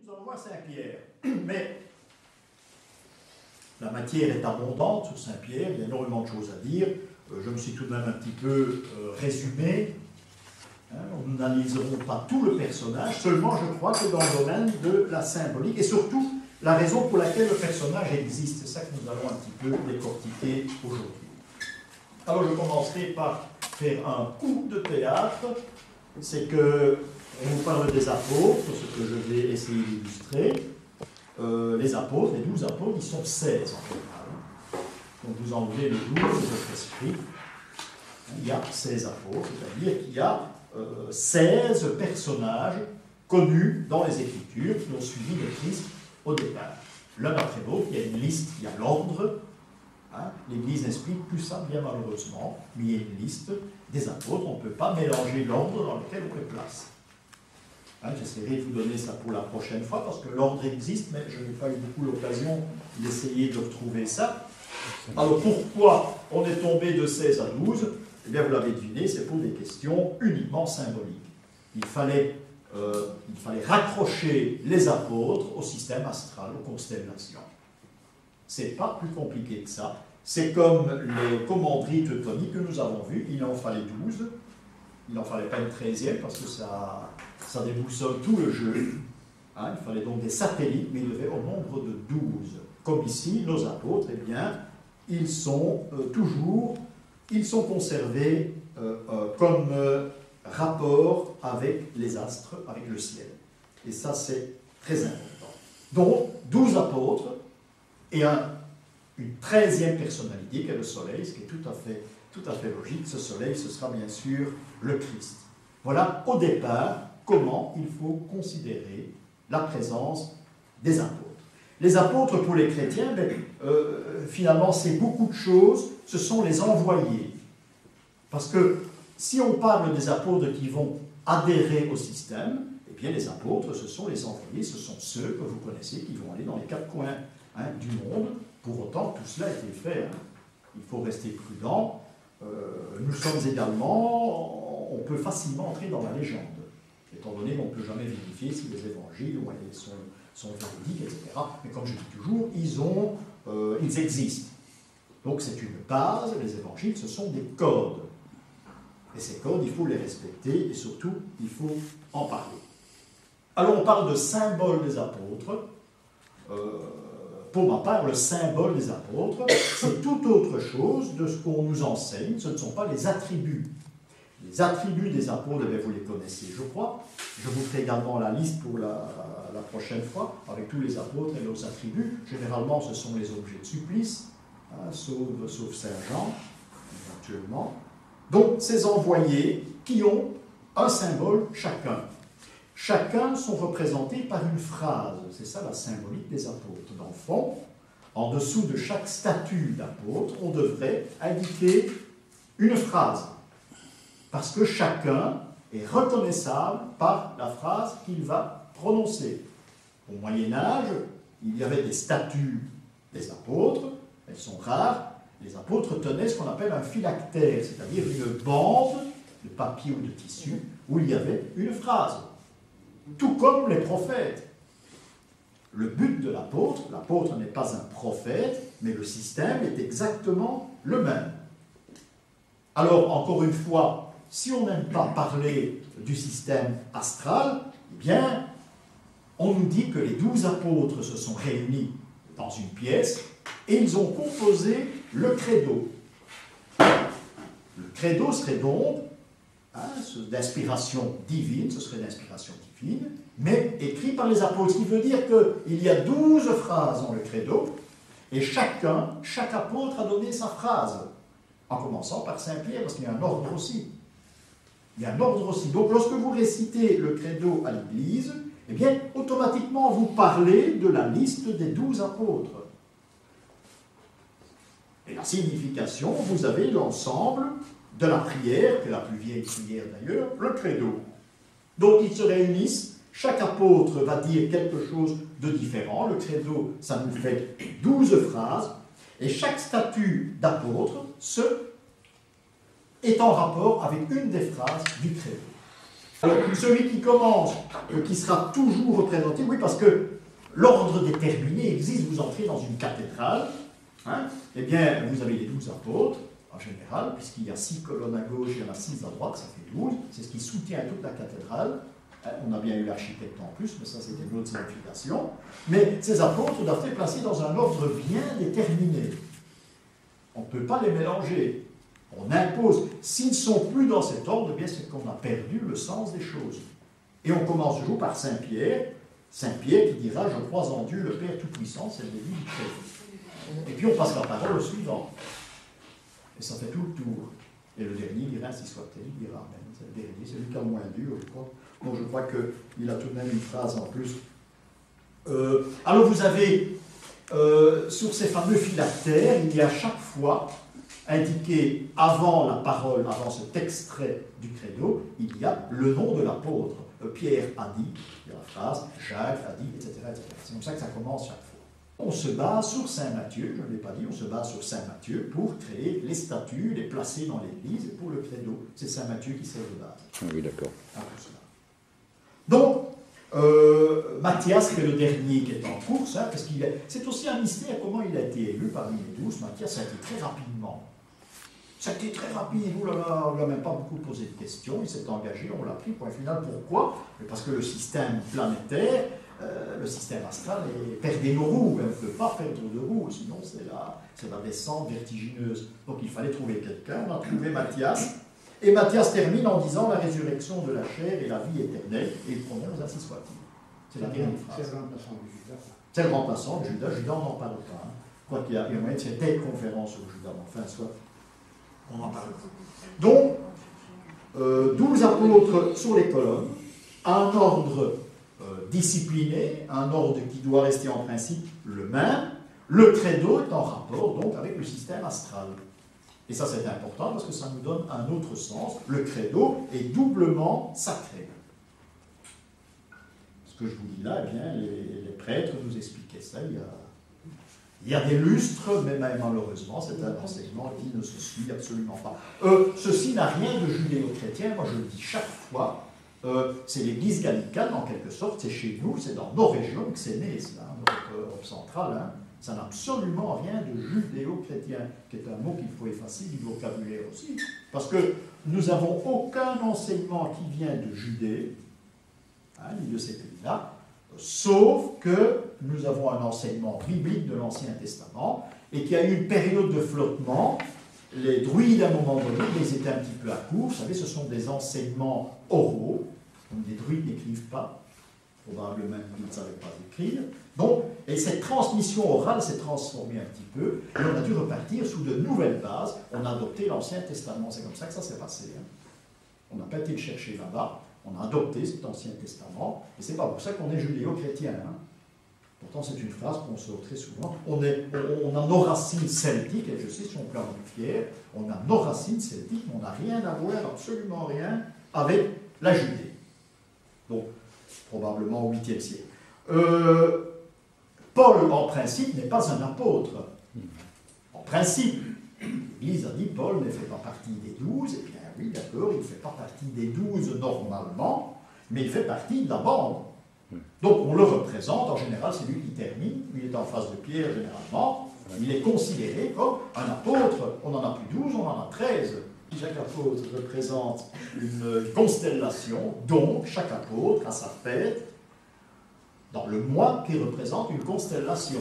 Nous allons voir Saint-Pierre, mais la matière est abondante sur Saint-Pierre, il y a énormément de choses à dire. Je me suis tout de même un petit peu résumé. Nous n'analyserons pas tout le personnage, seulement je crois que dans le domaine de la symbolique, et surtout la raison pour laquelle le personnage existe. C'est ça que nous allons un petit peu décortiquer aujourd'hui. Alors je commencerai par faire un coup de théâtre. C'est que on vous parle des apôtres, ce que je vais essayer d'illustrer. Les apôtres, les 12 apôtres, ils sont 16 en total. Donc vous enlevez le 12 de votre esprit. Il y a 16 apôtres, c'est-à-dire qu'il y a 16 personnages connus dans les Écritures qui ont suivi le Christ au départ. L'un après l'autre, il y a une liste, il y a l'ordre. L'Église n'explique plus ça, bien malheureusement, mais il y a une liste des apôtres. On ne peut pas mélanger l'ordre dans lequel on les place. J'essaierai de vous donner ça pour la prochaine fois, parce que l'ordre existe, mais je n'ai pas eu beaucoup l'occasion d'essayer de retrouver ça. Alors pourquoi on est tombé de 16 à 12 ? Eh bien, vous l'avez deviné, c'est pour des questions uniquement symboliques. Il fallait raccrocher les apôtres au système astral, aux constellations. C'est pas plus compliqué que ça. C'est comme les commanderies teutoniques que nous avons vues, il en fallait 12. Il n'en fallait pas une 13e parce que ça déboussole tout le jeu. Il fallait donc des satellites, mais il devait au nombre de 12. Comme ici, nos apôtres, eh bien, ils sont conservés comme rapport avec les astres, avec le ciel. Et ça, c'est très important. Donc, 12 apôtres et une 13e personnalité, qui est le soleil, ce qui est tout à fait logique. Ce soleil, ce sera bien sûr le Christ. Voilà, au départ, comment il faut considérer la présence des apôtres. Les apôtres, pour les chrétiens, finalement, c'est beaucoup de choses, ce sont les envoyés. Parce que si on parle des apôtres qui vont adhérer au système, eh bien, les apôtres, ce sont les envoyés, ce sont ceux que vous connaissez qui vont aller dans les 4 coins du monde. Pour autant, tout cela a été fait. Il faut rester prudent. Nous sommes également, on peut facilement entrer dans la légende, étant donné qu'on ne peut jamais vérifier si les évangiles sont véridiques, etc. Mais comme je dis toujours, ils existent. Donc c'est une base, les évangiles, ce sont des codes. Et ces codes, il faut les respecter, et surtout, il faut en parler. Alors on parle de symbole des apôtres. Pour ma part, le symbole des apôtres, c'est tout autre chose de ce qu'on nous enseigne. Ce ne sont pas les attributs. Les attributs des apôtres, vous les connaissez, je crois. Je vous ferai également la liste pour la prochaine fois, avec tous les apôtres et leurs attributs. Généralement, ce sont les objets de supplice, sauf Saint Jean, éventuellement. Donc, ces envoyés qui ont un symbole chacun. Chacun sont représentés par une phrase. C'est ça la symbolique des apôtres. Dans le fond, en dessous de chaque statut d'apôtre, on devrait indiquer une phrase. Parce que chacun est reconnaissable par la phrase qu'il va prononcer. Au Moyen-Âge, il y avait des statues des apôtres. Elles sont rares. Les apôtres tenaient ce qu'on appelle un phylactère, c'est-à-dire une bande de papier ou de tissu où il y avait une phrase. Tout comme les prophètes. Le but de l'apôtre n'est pas un prophète, mais le système est exactement le même. Alors, encore une fois, si on n'aime pas parler du système astral, eh bien, on nous dit que les 12 apôtres se sont réunis dans une pièce et ils ont composé le credo. Le credo serait donc d'inspiration divine, ce serait d'inspiration divine, mais écrit par les apôtres, ce qui veut dire qu'il y a 12 phrases dans le credo, et chaque apôtre a donné sa phrase, en commençant par Saint-Pierre, parce qu'il y a un ordre aussi. Il y a un ordre aussi. Donc, lorsque vous récitez le credo à l'Église, eh bien, automatiquement, vous parlez de la liste des 12 apôtres. Et la signification, vous avez l'ensemble de la prière, qui est la plus vieille prière d'ailleurs, le credo. Donc ils se réunissent, chaque apôtre va dire quelque chose de différent. Le credo, ça nous fait 12 phrases, et chaque statut d'apôtre est en rapport avec une des phrases du credo. Alors, celui qui commence, qui sera toujours représenté, oui, parce que l'ordre déterminé existe, vous entrez dans une cathédrale, hein, eh bien, vous avez les 12 apôtres, en général, puisqu'il y a 6 colonnes à gauche, il y en a 6 à droite, ça fait 12, c'est ce qui soutient toute la cathédrale. On a bien eu l'architecte en plus, mais ça c'était une autre signification. Mais ces apôtres doivent être placés dans un ordre bien déterminé. On ne peut pas les mélanger. On impose. S'ils ne sont plus dans cet ordre, eh bien c'est qu'on a perdu le sens des choses. Et on commence toujours par Saint Pierre qui dira « Je crois en Dieu, le Père Tout-Puissant », c'est le début du credo. Et puis on passe la parole au suivant. Et ça fait tout le tour. Et le dernier dira « Ainsi soit-il », il dira « Amen ». C'est le dernier, c'est lui qui a le moins dur, je crois. Donc je crois qu'il a tout de même une phrase en plus. Alors vous avez, sur ces fameux phylactères, il y a chaque fois indiqué avant la parole, avant cet extrait du credo, il y a le nom de l'apôtre. Pierre a dit, il y a la phrase, Jacques a dit, etc. etc. C'est comme ça que ça commence chaque fois. On se base sur Saint Matthieu, je ne l'ai pas dit, on se base sur Saint Matthieu pour créer les statuts, les placer dans l'Église et pour le credo. C'est Saint Matthieu qui sert de base. Ah oui, d'accord. Donc, Matthias, c'est le dernier qui est en course, hein, parce qu'il c'est aussi un mystère comment il a été élu parmi les 12. Matthias, ça a été très rapidement. Ça a été très rapide, on ne lui a même pas beaucoup posé de questions, il s'est engagé, on l'a pris, point final. Pourquoi? Parce que le système planétaire, le système astral, perdait nos roues, on ne peut pas perdre de roues, sinon c'est la descente vertigineuse. Donc il fallait trouver quelqu'un, on a trouvé Matthias. Et Matthias termine en disant la résurrection de la chair et la vie éternelle, et il prononce ainsi soit-il. C'est la dernière phrase. C'est le remplaçant de Judas. C'est le remplaçant de Judas. Judas, on n'en parle pas. Hein. Quoi qu'il y a moyen de faire des conférences sur Judas, mais enfin, soit on en parle pas. Donc, 12 apôtres sur les colonnes, un ordre discipliné, un ordre qui doit rester en principe le même. Le credo est en rapport donc avec le système astral. Et ça, c'est important parce que ça nous donne un autre sens. Le credo est doublement sacré. Ce que je vous dis là, eh bien, les prêtres nous expliquaient ça il y a des lustres, mais malheureusement, c'est un enseignement qui ne se suit absolument pas. Ceci n'a rien de judéo-chrétien, moi je le dis chaque fois. C'est l'Église gallicane, en quelque sorte, c'est chez nous, c'est dans nos régions que c'est né, cela, en Europe centrale. Hein. Ça n'a absolument rien de judéo-chrétien, qui est un mot qu'il faut effacer du vocabulaire aussi, parce que nous n'avons aucun enseignement qui vient de Judée, hein, ni de ces pays-là, sauf que nous avons un enseignement biblique de l'Ancien Testament, et qu'il y a eu une période de flottement. Les druides, à un moment donné, ils étaient un petit peu à court. Vous savez, ce sont des enseignements oraux, donc les druides n'écrivent pas, probablement qu'ils ne savaient pas écrire. Donc, et cette transmission orale s'est transformée un petit peu, et on a dû repartir sous de nouvelles bases. On a adopté l'Ancien Testament, c'est comme ça que ça s'est passé. Hein. On n'a pas été le chercher là-bas, on a adopté cet Ancien Testament, et c'est pas pour ça qu'on est judéo-chrétien. Hein. Pourtant, c'est une phrase qu'on sort très souvent. On a nos racines celtiques, et je sais si on peut en être fier, on a nos racines celtiques, mais on n'a rien à voir, absolument rien, avec la Judée. Donc, probablement au 8e siècle. Paul, en principe, n'est pas un apôtre. En principe, l'Église a dit Paul ne fait pas partie des 12, et bien oui, d'accord, il ne fait pas partie des 12 normalement, mais il fait partie de la bande. Donc on le représente, en général, c'est lui qui termine, il est en face de Pierre généralement, il est considéré comme un apôtre. On n'en a plus 12, on en a 13. Chaque apôtre représente une constellation, donc chaque apôtre a sa fête dans le mois qui représente une constellation.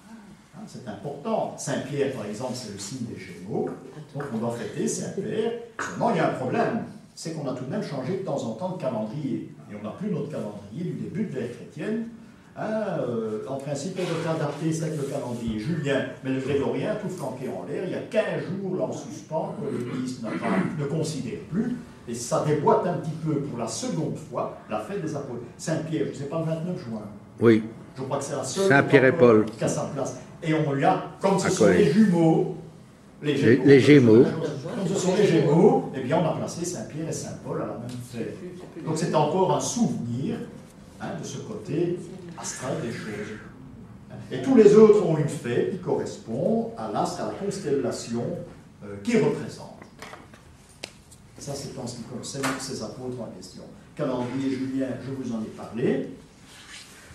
Hein, c'est important. Saint-Pierre, par exemple, c'est le signe des Gémeaux, donc on doit fêter Saint-Pierre. Seulement, il y a un problème, c'est qu'on a tout de même changé de temps en temps de calendrier. Et on n'a plus notre calendrier du début de l'ère chrétienne. En principe, on doit adapter ça avec le calendrier julien, mais le grégorien, tout flanqué en l'air, il y a 15 jours en suspens que l'Église ne considère plus, et ça déboîte un petit peu pour la seconde fois la fête des apôtres. Saint-Pierre, c'est pas le 29 juin. Oui. Je crois que c'est la seule Saint-Pierre et Paul qui a sa place. Et on lui a, comme ce sont les jumeaux, les Gémeaux. Comme ce sont les Gémeaux, eh bien on a placé Saint-Pierre et Saint-Paul à la même fête. Donc c'est encore un souvenir de ce côté astral des choses. Et tous les autres ont une fête qui correspond à l'astre, à la constellation qui représente. Ça, c'est en ce qui concerne ces apôtres en question. Calendrier julien, je vous en ai parlé.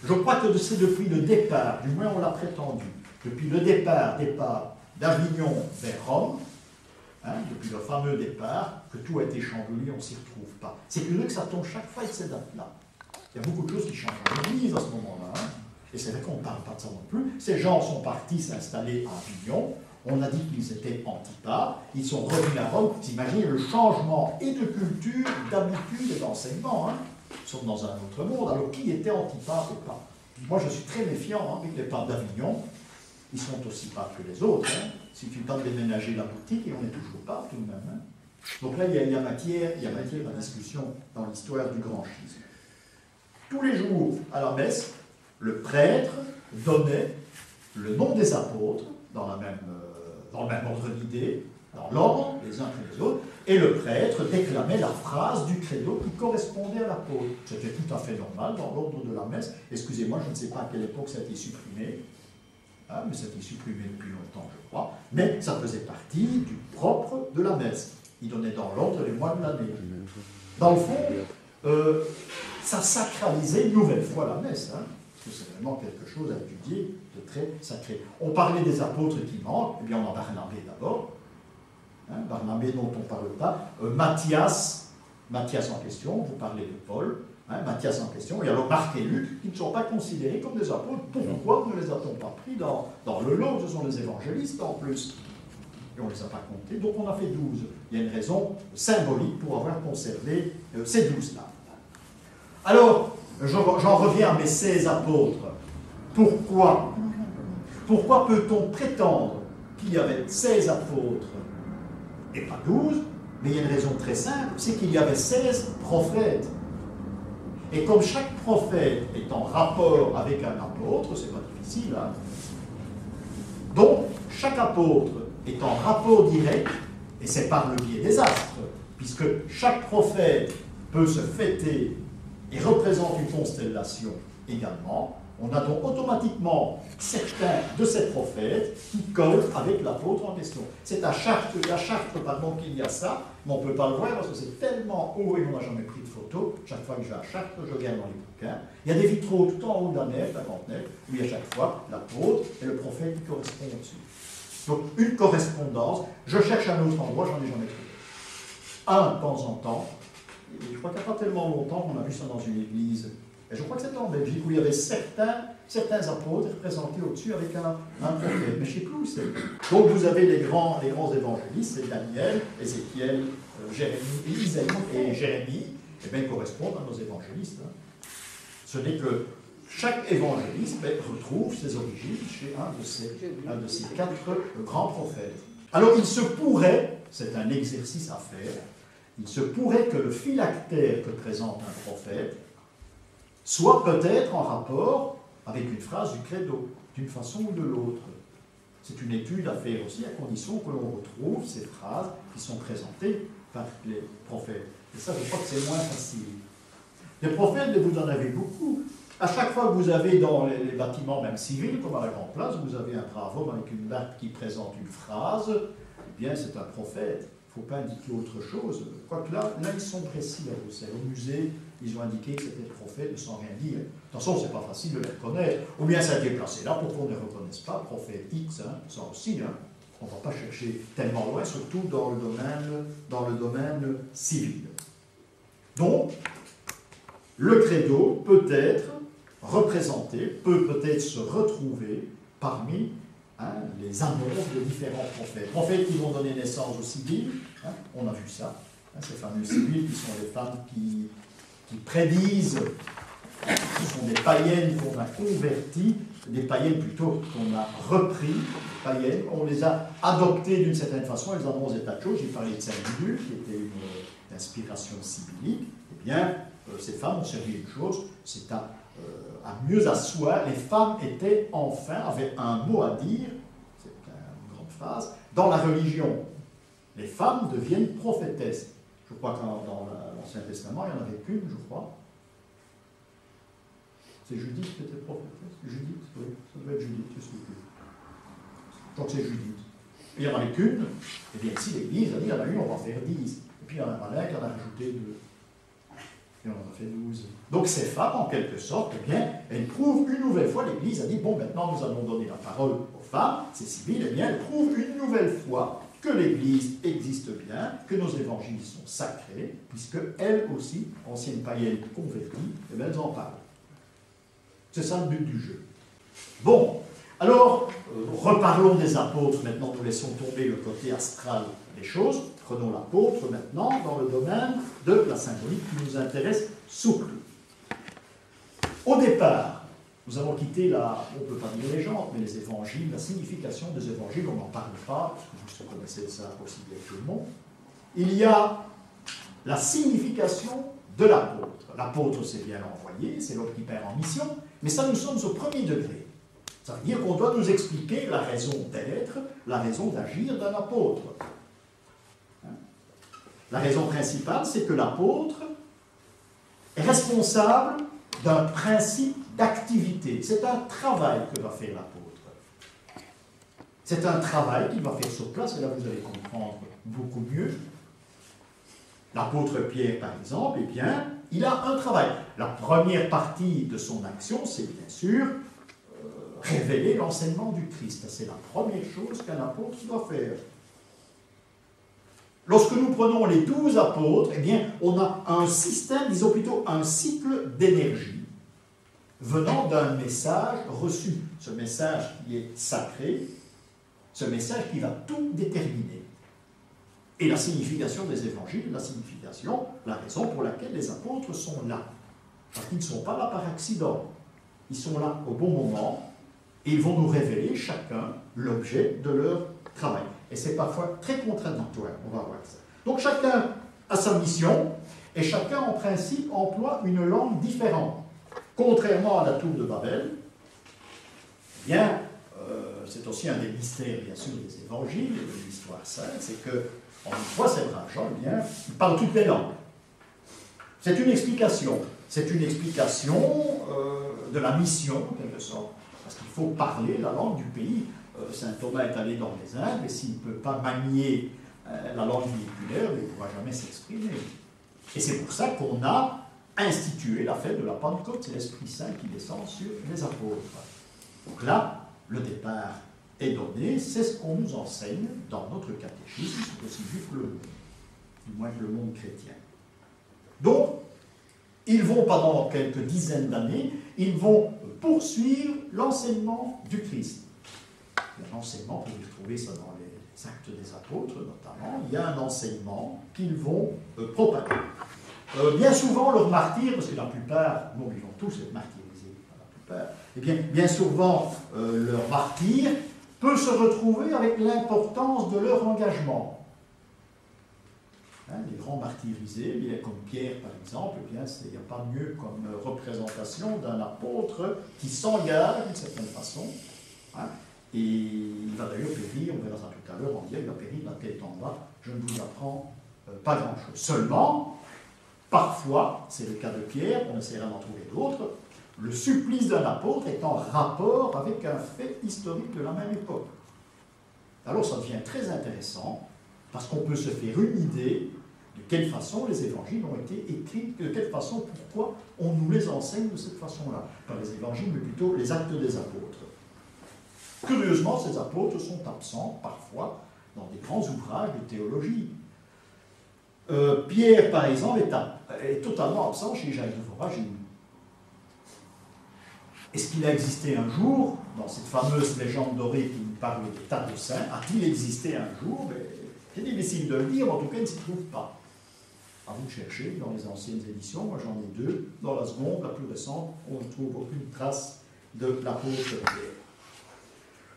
Je crois que c'est depuis le départ, du moins on l'a prétendu, depuis le départ d'Avignon vers Rome, depuis le fameux départ, que tout a été chamboulé, on ne s'y retrouve pas. C'est curieux que ça tombe chaque fois avec ces dates-là. Il y a beaucoup de choses qui changent en Église à ce moment-là. Et c'est vrai qu'on ne parle pas de ça non plus. Ces gens sont partis s'installer à Avignon. On a dit qu'ils étaient antipathes. Ils sont revenus à Rome. Vous imaginez le changement et de culture, d'habitude et d'enseignement. Ils sont dans un autre monde. Alors qui était antipathe ou pas? Moi, je suis très méfiant avec les papes d'Avignon. Ils sont aussi papes que les autres. Il suffit pas de déménager la boutique et on est toujours pape tout de même. Donc là, il y a matière à discussion dans l'histoire du grand schisme. Tous les jours, à la messe, le prêtre donnait le nom des apôtres dans le même ordre d'idées, dans l'ordre, les uns après les autres, et le prêtre déclamait la phrase du credo qui correspondait à l'apôtre. C'était tout à fait normal dans l'ordre de la messe. Excusez-moi, je ne sais pas à quelle époque ça a été supprimé, mais ça a été supprimé depuis longtemps, je crois, mais ça faisait partie du propre de la messe. Il donnait dans l'ordre les mois de l'année. Dans le fond, ça sacralisait une nouvelle fois la messe, parce que c'est vraiment quelque chose à étudier de très sacré. On parlait des apôtres qui manquent, eh bien on a Barnabé d'abord, Barnabé dont on ne parle pas, Matthias en question, vous parlez de Paul, Matthias en question, et alors Marc et Luc, qui ne sont pas considérés comme des apôtres. Pourquoi ne les a-t-on pas pris dans le lot? Ce sont les évangélistes en plus. Et on ne les a pas comptés, donc on a fait 12. Il y a une raison symbolique pour avoir conservé ces 12-là. Alors, j'en reviens à mes 16 apôtres. Pourquoi peut-on prétendre qu'il y avait 16 apôtres et pas 12? Mais il y a une raison très simple, c'est qu'il y avait 16 prophètes. Et comme chaque prophète est en rapport avec un apôtre, c'est pas difficile, donc chaque apôtre est en rapport direct, et c'est par le biais des astres, puisque chaque prophète peut se fêter et représente une constellation également. On a donc automatiquement certains de ces prophètes qui collent avec l'apôtre en question. C'est à Chartres qu'il y a ça, mais on ne peut pas le voir parce que c'est tellement haut et on n'a jamais pris de photo. Chaque fois que je vais à Chartres, je regarde dans les bouquins. Il y a des vitraux tout en haut de la nef, la grande nef, où il y a chaque fois l'apôtre et le prophète qui correspondent au-dessus. Donc une correspondance. Je cherche un autre endroit, j'en ai jamais trouvé. De temps en temps, et je crois qu'il n'y a pas tellement longtemps qu'on a vu ça dans une église. Et je crois que c'était en Belgique où il y avait certains apôtres représentés au-dessus avec un prophète. Mais je ne sais plus où c'est. Donc vous avez les grands évangélistes, c'est Daniel, Ézéchiel, Jérémie, Isaïe et Jérémie, et bien ils correspondent à nos évangélistes. Ce n'est que chaque évangéliste retrouve ses origines chez un de ces 4 grands prophètes. Alors il se pourrait, c'est un exercice à faire, il se pourrait que le phylactère que présente un prophète soit peut-être en rapport avec une phrase du credo, d'une façon ou de l'autre. C'est une étude à faire aussi, à condition que l'on retrouve ces phrases qui sont présentées par les prophètes. Et ça, je crois que c'est moins facile. Les prophètes, vous en avez beaucoup. À chaque fois que vous avez dans les bâtiments, même civils, comme à la Grande Place, vous avez un brave homme avec une barbe qui présente une phrase, eh bien, c'est un prophète. Il ne faut pas indiquer autre chose. Quoique là, ils sont précis à Bruxelles. Au musée, ils ont indiqué que c'était le prophète sans rien dire. Attention, ce n'est pas facile de les reconnaître. Ou bien ça a été placé là pour qu'on ne les reconnaisse pas, prophète X, ça aussi. On ne va pas chercher tellement loin, surtout dans le domaine civil. Donc, le credo peut être représenté, peut-être se retrouver parmi les annonces de différents prophètes. Prophètes qui vont donner naissance aux civils, on a vu ça, ces fameux civils qui sont les femmes qui prédisent, ce sont des païennes qu'on a converties, des païennes plutôt qu'on a repris, païennes, on les a adoptées d'une certaine façon, elles annoncent des tas de choses. J'ai parlé de Saint-Gudule, qui était une inspiration sibylique. Eh bien, ces femmes ont servi une chose, c'est à mieux asseoir. Les femmes étaient enfin, avaient un mot à dire, c'est une grande phrase, dans la religion. Les femmes deviennent prophétesses. Je crois que dans l'Ancien Testament, il n'y en avait qu'une, je crois. C'est Judith qui était prophétesse. Judith, oui, ça doit être Judith, je ne sais plus. Je crois que c'est Judith. il n'y en avait qu'une, et bien ici l'Église a dit, il y en a une, on va faire 10. Et puis il y en a un malin qui en a rajouté 2. Et on en a fait 12. Donc ces femmes, en quelque sorte, eh bien, elles prouvent une nouvelle fois, l'Église a dit, bon, maintenant nous allons donner la parole aux femmes, c'est civil, eh bien, elles prouvent une nouvelle fois que l'Église existe bien, que nos évangiles sont sacrés, puisque elles aussi, anciennes païennes converties, eh bien, elles en parlent. C'est ça le but du jeu. Bon, alors, reparlons des apôtres, maintenant nous laissons tomber le côté astral des choses. Prenons l'apôtre maintenant dans le domaine de la symbolique qui nous intéresse surtout. Au départ, nous avons quitté on ne peut pas dire les légende, mais les évangiles, la signification des évangiles, on n'en parle pas, parce que vous connaissez ça aussi bien que tout le monde. Il y a la signification de l'apôtre. L'apôtre, c'est bien l'envoyé, c'est l'homme qui part en mission, mais ça, nous sommes au premier degré. Ça veut dire qu'on doit nous expliquer la raison d'être, la raison d'agir d'un apôtre. La raison principale, c'est que l'apôtre est responsable d'un principe d'activité. C'est un travail que va faire l'apôtre. C'est un travail qu'il va faire sur place, et là vous allez comprendre beaucoup mieux. L'apôtre Pierre, par exemple, eh bien, il a un travail. La première partie de son action, c'est bien sûr révéler l'enseignement du Christ. C'est la première chose qu'un apôtre doit faire. Lorsque nous prenons les 12 apôtres, eh bien, on a un système, disons plutôt un cycle d'énergie venant d'un message reçu. Ce message qui est sacré, ce message qui va tout déterminer. Et la signification des évangiles, la signification, la raison pour laquelle les apôtres sont là. Parce qu'ils ne sont pas là par accident. Ils sont là au bon moment et ils vont nous révéler chacun l'objet de leur travail. Et c'est parfois très contradictoire, on va voir ça. Donc chacun a sa mission, et chacun en principe emploie une langue différente. Contrairement à la tour de Babel, eh bien, c'est aussi un des mystères, bien sûr, des évangiles et de l'histoire sainte, c'est que, en une fois, c'est vrai, Jean, eh bien, il parle toutes les langues. C'est une explication. C'est une explication de la mission, en quelque sorte. Parce qu'il faut parler la langue du pays. Saint Thomas est allé dans les Indes, et s'il ne peut pas manier la langue véhiculaire, il ne pourra jamais s'exprimer. Et c'est pour ça qu'on a institué la fête de la Pentecôte, c'est l'Esprit Saint qui descend sur les apôtres. Donc là, le départ est donné, c'est ce qu'on nous enseigne dans notre catéchisme, c'est aussi vu que le monde, du moins que le monde chrétien. Donc, ils vont, pendant quelques dizaines d'années, ils vont poursuivre l'enseignement du Christ. L'enseignement, vous pouvez trouver ça dans les actes des apôtres notamment, il y a un enseignement qu'ils vont propager. Bien souvent, leur martyr, parce que la plupart, bon, ils vont tous être martyrisés, la plupart, et bien souvent, leur martyr peut se retrouver avec l'importance de leur engagement. Hein, les grands martyrisés, bien, comme Pierre par exemple, il n'y a pas mieux comme représentation d'un apôtre qui s'engage d'une certaine façon. Hein, et il va d'ailleurs périr, on verra ça tout à l'heure, on dit il va périr la tête en bas, je ne vous apprends pas grand-chose. Seulement, parfois, c'est le cas de Pierre, on essaiera d'en trouver d'autres, le supplice d'un apôtre est en rapport avec un fait historique de la même époque. Alors ça devient très intéressant, parce qu'on peut se faire une idée de quelle façon les évangiles ont été écrits, de quelle façon, pourquoi on nous les enseigne de cette façon-là. Pas les évangiles, mais plutôt les actes des apôtres. Curieusement, ces apôtres sont absents, parfois, dans des grands ouvrages de théologie. Pierre, par exemple, est totalement absent chez Jacques de Voragine. Est-ce qu'il a existé un jour, dans cette fameuse légende dorée qui nous parle des tas de saints, a-t-il existé un jour? C'est difficile de le dire, en tout cas, il ne s'y trouve pas. À vous de chercher dans les anciennes éditions, moi j'en ai deux. Dans la seconde, la plus récente, on ne trouve aucune trace de l'apôtre Pierre.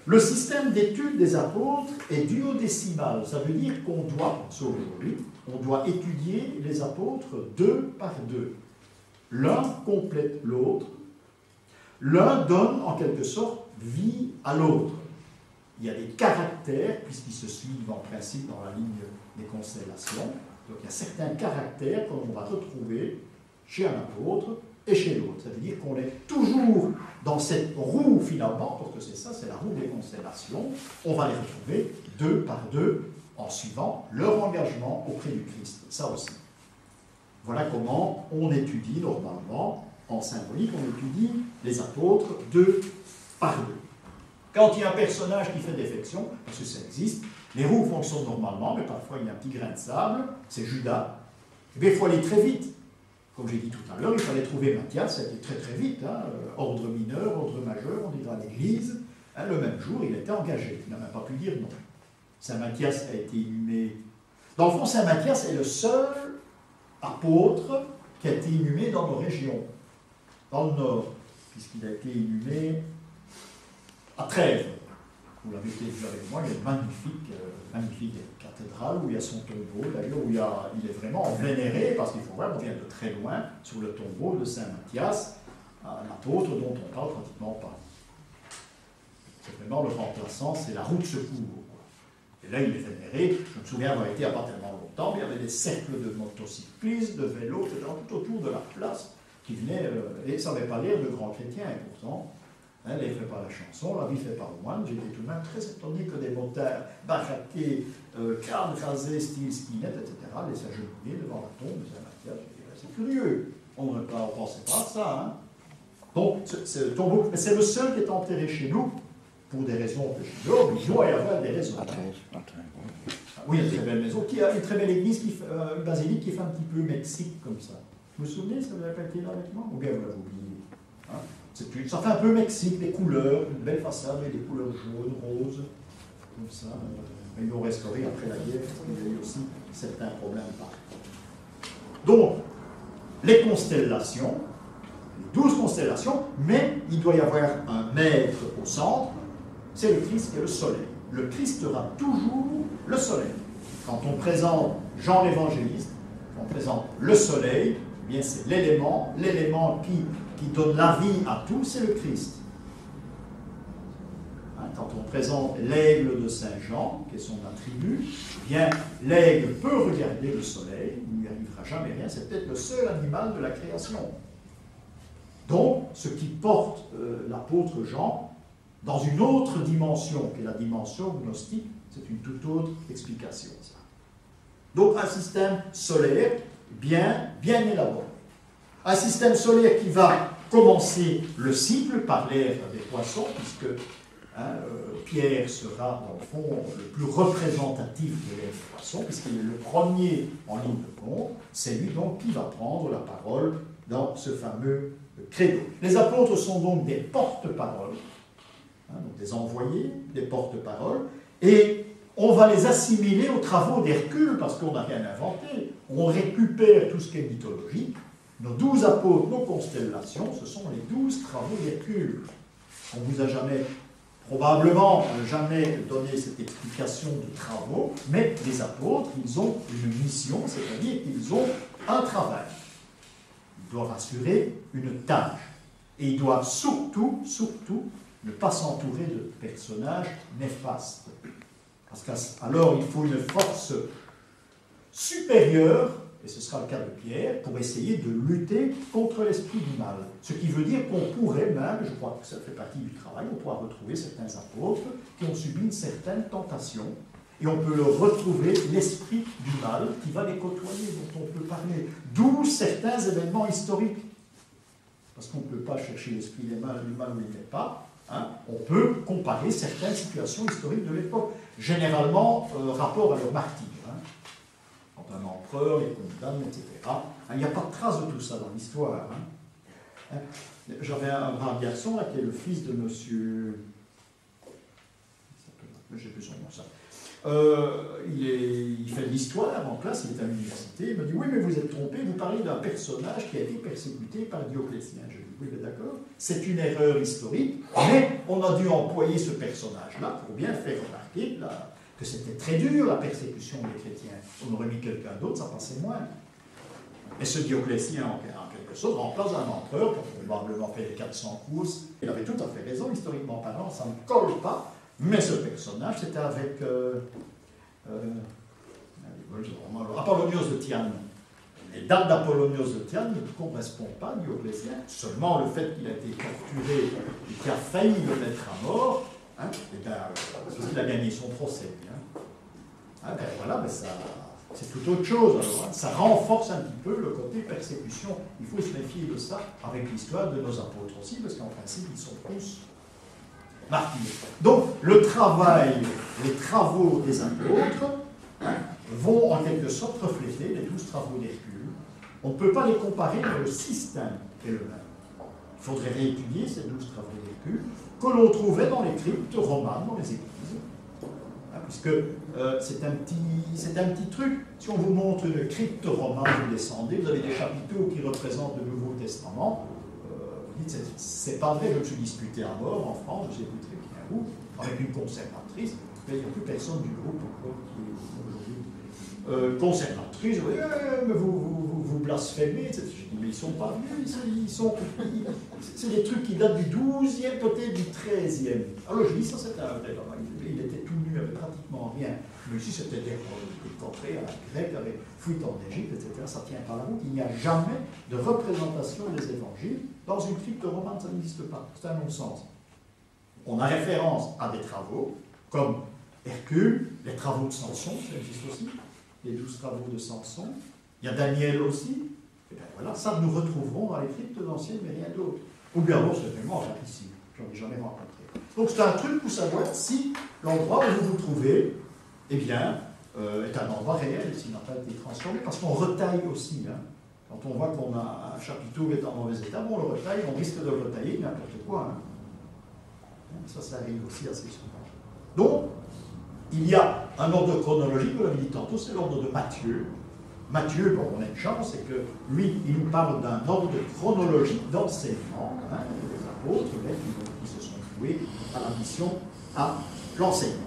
Le système d'étude des apôtres est duodécimal. Ça veut dire qu'on doit, aujourd'hui, on doit étudier les apôtres deux par deux. L'un complète l'autre. L'un donne en quelque sorte vie à l'autre. Il y a des caractères, puisqu'ils se suivent en principe dans la ligne des constellations. Donc il y a certains caractères qu'on va retrouver chez un apôtre et chez l'autre. Ça veut dire qu'on est toujours dans cette roue finalement, parce que c'est ça, c'est la roue des constellations. On va les retrouver deux par deux en suivant leur engagement auprès du Christ. Ça aussi. Voilà comment on étudie normalement, en symbolique, on étudie les apôtres deux par deux. Quand il y a un personnage qui fait défection, parce que ça existe, les roues fonctionnent normalement, mais parfois il y a un petit grain de sable, c'est Judas, et bien il faut aller très vite. Comme j'ai dit tout à l'heure, il fallait trouver Matthias, ça a été très très vite, hein, ordre mineur, ordre majeur, on dira à l'église, hein, le même jour il était engagé, il n'a même pas pu dire non. Saint Matthias a été inhumé. Dans le fond, Saint Matthias est le seul apôtre qui a été inhumé dans nos régions, dans le nord, puisqu'il a été inhumé à Trèves. Vous l'avez été vu avec moi, il y a une magnifique cathédrale où il y a son tombeau, d'ailleurs, où il est vraiment vénéré, parce qu'il faut voir, on vient de très loin, sur le tombeau de Saint Matthias, un apôtre dont on parle pratiquement pas. C'est vraiment le remplaçant, c'est la roue de secours. Et là, il est vénéré. Je me souviens avoir été il n'y a pas tellement longtemps, mais il y avait des cercles de motocyclistes, de vélos, tout autour de la place, qui venaient, et ça n'avait pas l'air de grands chrétiens, et pourtant, hein, les fait pas la chanson, la vie fait pas le moine. J'étais tout de même très étonné que des motards baraqués, crâne rasé, style skinhead, etc., laissent agenouiller devant la tombe de Saint Matthias. C'est curieux. On ne pensait pas à ça. Hein. Donc, c'est le tombeau, mais c'est le seul qui est enterré chez nous, pour des raisons que je ignore, mais il doit y avoir des raisons. Oui, il y a une très belle maison, qui a une très belle église, une basilique qui fait un petit peu Mexique comme ça. Vous vous souvenez, ça vous n'avez pas été là avec moi? Ou bien vous l'avez oublié? Hein? Ça fait un peu Mexique, des couleurs, une belle façade avec des couleurs jaunes, roses, comme ça. Ils l'ont restauré après la guerre, parce qu'il y a eu aussi certains problèmes. Donc, les constellations, les 12 constellations, mais il doit y avoir un maître au centre, c'est le Christ qui est le soleil. Le Christ sera toujours le soleil. Quand on présente Jean l'évangéliste, on présente le soleil, eh bien c'est l'élément qui donne la vie à tout, c'est le Christ. Hein, quand on présente l'aigle de Saint Jean, qui est son attribut, eh bien l'aigle peut regarder le soleil, il ne lui arrivera jamais rien, c'est peut-être le seul animal de la création. Donc, ce qui porte l'apôtre Jean dans une autre dimension, qui est la dimension gnostique, c'est une toute autre explication. Ça. Donc, un système solaire bien élaboré. Un système solaire qui va commencer le cycle par l'ère des poissons, puisque Pierre sera, dans le fond, le plus représentatif de l'ère des poissons, puisqu'il est le premier en ligne de compte. C'est lui donc qui va prendre la parole dans ce fameux credo. Les apôtres sont donc des porte-paroles, donc des envoyés, des porte-paroles, et on va les assimiler aux travaux d'Hercule, parce qu'on n'a rien inventé. On récupère tout ce qui est mythologique. Nos 12 apôtres, nos constellations, ce sont les 12 travaux d'Hercule. On ne vous a probablement jamais donné cette explication de travaux, mais les apôtres, ils ont une mission, c'est-à-dire qu'ils ont un travail. Ils doivent assurer une tâche. Et ils doivent surtout ne pas s'entourer de personnages néfastes. Parce qu'alors il faut une force supérieure, et ce sera le cas de Pierre, pour essayer de lutter contre l'esprit du mal. Ce qui veut dire qu'on pourrait même, je crois que ça fait partie du travail, on pourra retrouver certains apôtres qui ont subi une certaine tentation, et on peut leur retrouver l'esprit du mal qui va les côtoyer, dont on peut parler. D'où certains événements historiques. Parce qu'on ne peut pas chercher l'esprit du mal où il n'est pas. Hein, on peut comparer certaines situations historiques de l'époque, généralement rapport à leur martyr. Hein. Quand un empereur les condamne, etc. Hein, il n'y a pas de trace de tout ça dans l'histoire. Hein. J'avais un brave garçon là, qui est le fils de monsieur... J'ai plus son nom, ça. Il fait de l'histoire en classe, il est à l'université, il me dit « Oui, mais vous êtes trompé, vous parlez d'un personnage qui a été persécuté par Dioclétien. » Je dis « Oui, mais d'accord, c'est une erreur historique, mais on a dû employer ce personnage-là pour bien faire remarquer que c'était très dur, la persécution des chrétiens. On aurait mis quelqu'un d'autre, ça passait moins. Et ce Dioclétien, en quelque sorte, remplace un empereur qui a probablement fait les 400 courses. Il avait tout à fait raison, historiquement parlant, ça ne colle pas. Mais ce personnage, c'était avec Apollonios de Tyane. les dates d'Apollonios de Tyane ne correspondent pas à Dioclétien. Seulement le fait qu'il a été torturé et qu'il a failli le mettre à mort, hein, et ben, parce qu'il a gagné son procès. Hein. Hein, ben, voilà, mais ça, c'est tout autre chose. Alors, hein. Ça renforce un petit peu le côté persécution. Il faut se méfier de ça avec l'histoire de nos apôtres aussi, parce qu'en principe, ils sont tous martyrs. Donc, le travail, les travaux des apôtres, hein, vont en quelque sorte refléter les 12 travaux d'Hercule. On ne peut pas les comparer, mais le système est le même. Il faudrait réétudier ces 12 travaux d'Hercule que l'on trouvait dans les cryptes romanes, dans les églises. Hein, puisque c'est un petit truc. Si on vous montre une crypte romane, vous descendez, vous avez des chapiteaux qui représentent le Nouveau Testament. Vous dites, c'est pas vrai, je me suis disputé à mort en France, je sais plus très bien où, avec une conservatrice, mais il n'y a plus personne du groupe encore qui est aujourd'hui conservatrice. Vous dites, mais vous blasphémez. Je dis, mais ils ne sont pas venus, c'est des trucs qui datent du 12e, peut-être du 13e. Alors je dis, ça c'était un vrai homme, il était tout nu, il n'avait pratiquement rien. Mais ici c'était des contrées à la grecque, avec fuite en Égypte, etc. Ça ne tient pas la route. Il n'y a jamais de représentation des évangiles dans une crypte romane, ça n'existe pas. C'est un non-sens. On a référence à des travaux, comme Hercule, les travaux de Samson, ça existe aussi, les 12 travaux de Samson. Il y a Daniel aussi. Et bien voilà, ça nous retrouverons dans les cryptes anciennes, mais rien d'autre. Ou bien alors, c'est vraiment ici, je n'en ai jamais rencontré. Donc c'est un truc pour savoir si l'endroit où vous vous trouvez, eh bien, est un endroit réel, s'il n'a pas été transformé, parce qu'on retaille aussi. Hein. Quand on voit qu'on a un chapiteau qui est en mauvais état, bon, on le retaille, on risque de le retailler, n'importe quoi. Hein. Ça arrive aussi assez souvent. Donc, il y a un ordre chronologique, vous l'avez dit tantôt, c'est l'ordre de Matthieu. Matthieu, bon, on a une chance, c'est que lui, il nous parle d'un ordre chronologique d'enseignement, hein, les apôtres, qui se sont voués à la mission, à l'enseignement.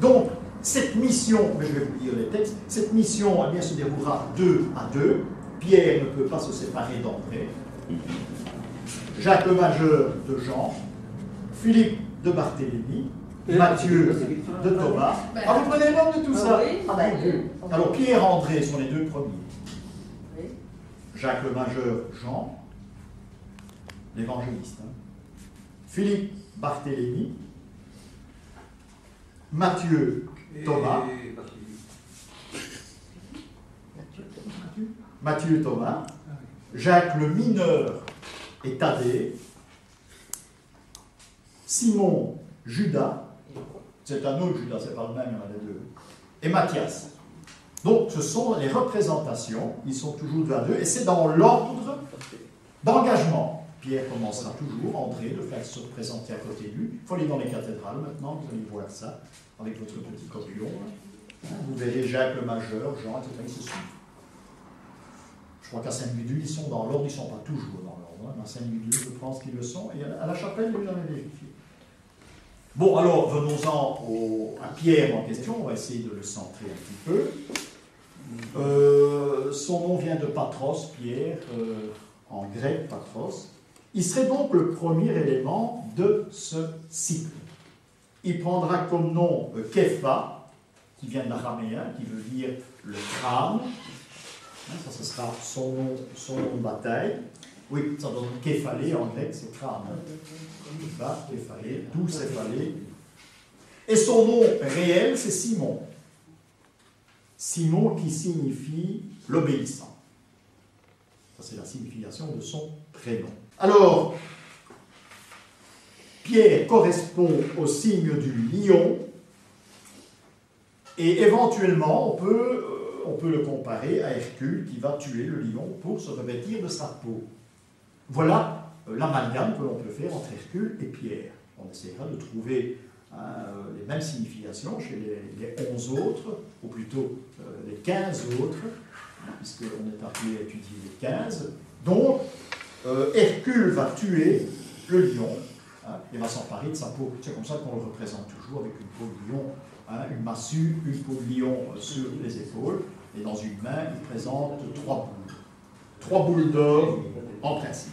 Donc, cette mission, mais je vais vous lire les textes, cette mission, eh bien, se déroulera 2 à 2. Pierre ne peut pas se séparer d'André. Jacques le Majeur de Jean, Philippe de Barthélemy, Matthieu de Thomas. Ah, vous prenez le nom de tout ça? Ah, ben, alors, Pierre et André sont les 2 premiers. Jacques le Majeur, Jean, l'évangéliste. Hein. Philippe, Barthélemy, Matthieu, Thomas. Matthieu, Thomas. Jacques le mineur et Thaddée. Simon, Judas. C'est un autre Judas, c'est pas le même, il y en a les 2. Et Matthias. Donc, ce sont les représentations, ils sont toujours 2 à 2, et c'est dans l'ordre d'engagement. Pierre commencera toujours, André, le faire se présenter à côté de lui. Il faut aller dans les cathédrales maintenant, vous allez voir ça, avec votre petit copulon. Vous verrez Jacques le Majeur, Jean, etc. Ils se suivent. Je crois qu'à Saint-Gudule, ils sont dans l'ordre, ils ne sont pas toujours dans l'ordre. À Saint-Gudule, je pense qu'ils le sont, et à la chapelle, vous en avez vérifié. Bon, alors, venons-en à Pierre en question, on va essayer de le centrer un petit peu. Son nom vient de Patros, Pierre, en grec, Patros. Il serait donc le premier élément de ce cycle. Il prendra comme nom Képha, qui vient de l'araméen, qui veut dire le crâne. Ça, ce sera son nom de bataille. Oui, ça donne képhalé en grec, c'est crâne. Képha, képhalé, d'où céphalé. Et son nom réel, c'est Simon. Simon qui signifie l'obéissant. Ça, c'est la signification de son prénom. Alors, Pierre correspond au signe du lion, et éventuellement, on peut le comparer à Hercule qui va tuer le lion pour se revêtir de sa peau. Voilà l'amalgame que l'on peut faire entre Hercule et Pierre. On essaiera de trouver les mêmes significations chez les 11 autres, ou plutôt les 15 autres, puisqu'on est appelé à étudier les 15. Donc, Hercule va tuer le lion, et va s'emparer de sa peau. C'est comme ça qu'on le représente toujours, avec une peau de lion, une massue, une peau de lion sur les épaules, et dans une main, il présente 3 boules. 3 boules d'or, en principe.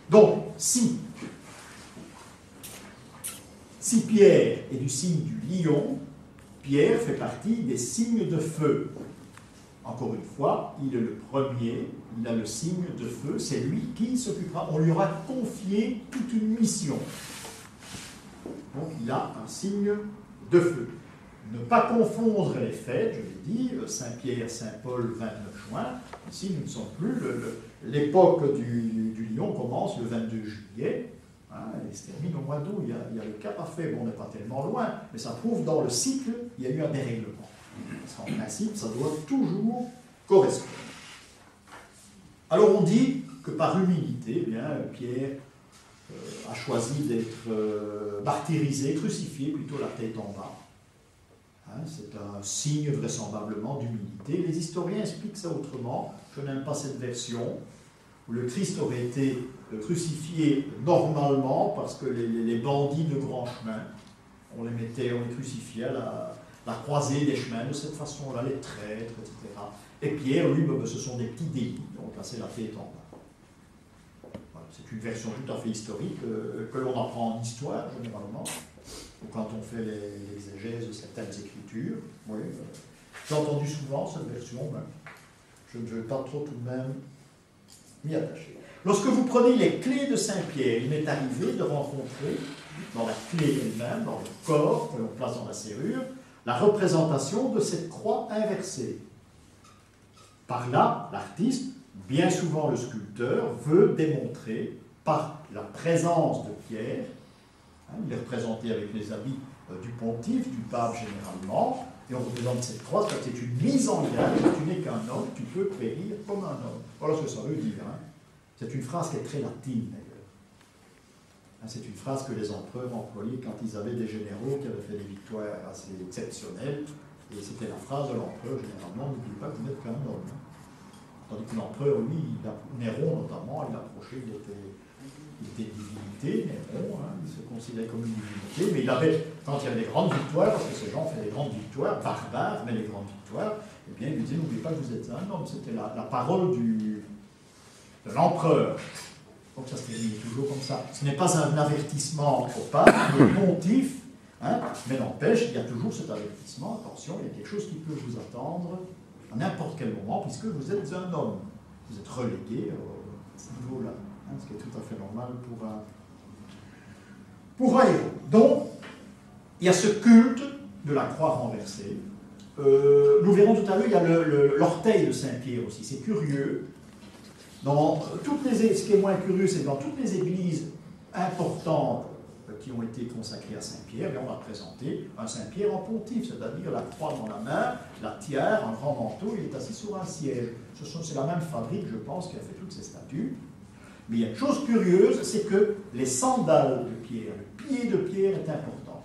Donc, si Pierre est du signe du lion, Pierre fait partie des signes de feu. Encore une fois, il est le premier, il a le signe de feu, c'est lui qui s'occupera, on lui aura confié toute une mission. Donc il a un signe de feu. Ne pas confondre les fêtes, je l'ai dit, Saint-Pierre, Saint-Paul, 29 juin. Ici, nous ne sommes plus. L'époque du lion commence le 22 juillet hein, et se termine au mois d'août. Il y a le cas parfait, bon, on n'est pas tellement loin, mais ça prouve dans le cycle, il y a eu un dérèglement. Parce qu'en principe, ça doit toujours correspondre. Alors on dit que par humilité, eh bien, Pierre a choisi d'être martyrisé, crucifié, plutôt la tête en bas. Hein, c'est un signe vraisemblablement d'humilité. Les historiens expliquent ça autrement. Je n'aime pas cette version où le Christ aurait été crucifié normalement parce que les bandits de grand chemin, on les crucifiait à la croisée des chemins de cette façon-là, les traîtres, etc. Et Pierre, lui, ce sont des petits délits, donc là c'est la tête en bas. Voilà, c'est une version tout à fait historique que l'on apprend en histoire généralement. Ou quand on fait l'exégèse de certaines écritures. Oui, j'ai entendu souvent cette version, mais je ne vais pas trop tout de même m'y attacher. Lorsque vous prenez les clés de Saint-Pierre, il m'est arrivé de rencontrer dans la clé elle-même, dans le corps que l'on place dans la serrure, la représentation de cette croix inversée. Par là, l'artiste, bien souvent le sculpteur, veut démontrer par la présence de Pierre. Il est représenté avec les habits du pontife, du pape généralement, et on représente cette croix, c'est une mise en garde, tu n'es qu'un homme, tu peux périr comme un homme. Voilà ce que ça veut dire. Hein. C'est une phrase qui est très latine d'ailleurs. Hein, c'est une phrase que les empereurs employaient quand ils avaient des généraux qui avaient fait des victoires assez exceptionnelles, et c'était la phrase de l'empereur généralement, n'oublie pas que vous n'êtes qu'un homme. Hein. Tandis que l'empereur, lui, Néron notamment, il approchait, il était une divinité, Néron, hein, il se considérait comme une divinité, mais il avait, quand il y avait des grandes victoires, parce que ces gens faisaient des grandes victoires, barbares, mais les grandes victoires, eh bien, il lui disait, n'oubliez pas que vous êtes un homme, c'était la parole de l'empereur. Donc ça se termine toujours comme ça. Ce n'est pas un avertissement au pape, au pontife, hein, mais n'empêche, il y a toujours cet avertissement, attention, il y a quelque chose qui peut vous attendre à n'importe quel moment, puisque vous êtes un homme. Vous êtes relégué à ce niveau-là. Ce qui est tout à fait normal pour un héros. Donc, il y a ce culte de la croix renversée. Nous verrons tout à l'heure, il y a l'orteil de Saint-Pierre aussi. C'est curieux. Ce qui est moins curieux, c'est que dans toutes les églises importantes qui ont été consacrées à Saint-Pierre, on va présenter un Saint-Pierre en pontife, c'est-à-dire la croix dans la main, la tiare, un grand manteau, il est assis sur un siège. C'est la même fabrique, je pense, qui a fait toutes ces statues. Mais il y a une chose curieuse, c'est que les sandales de Pierre, le pied de Pierre est important.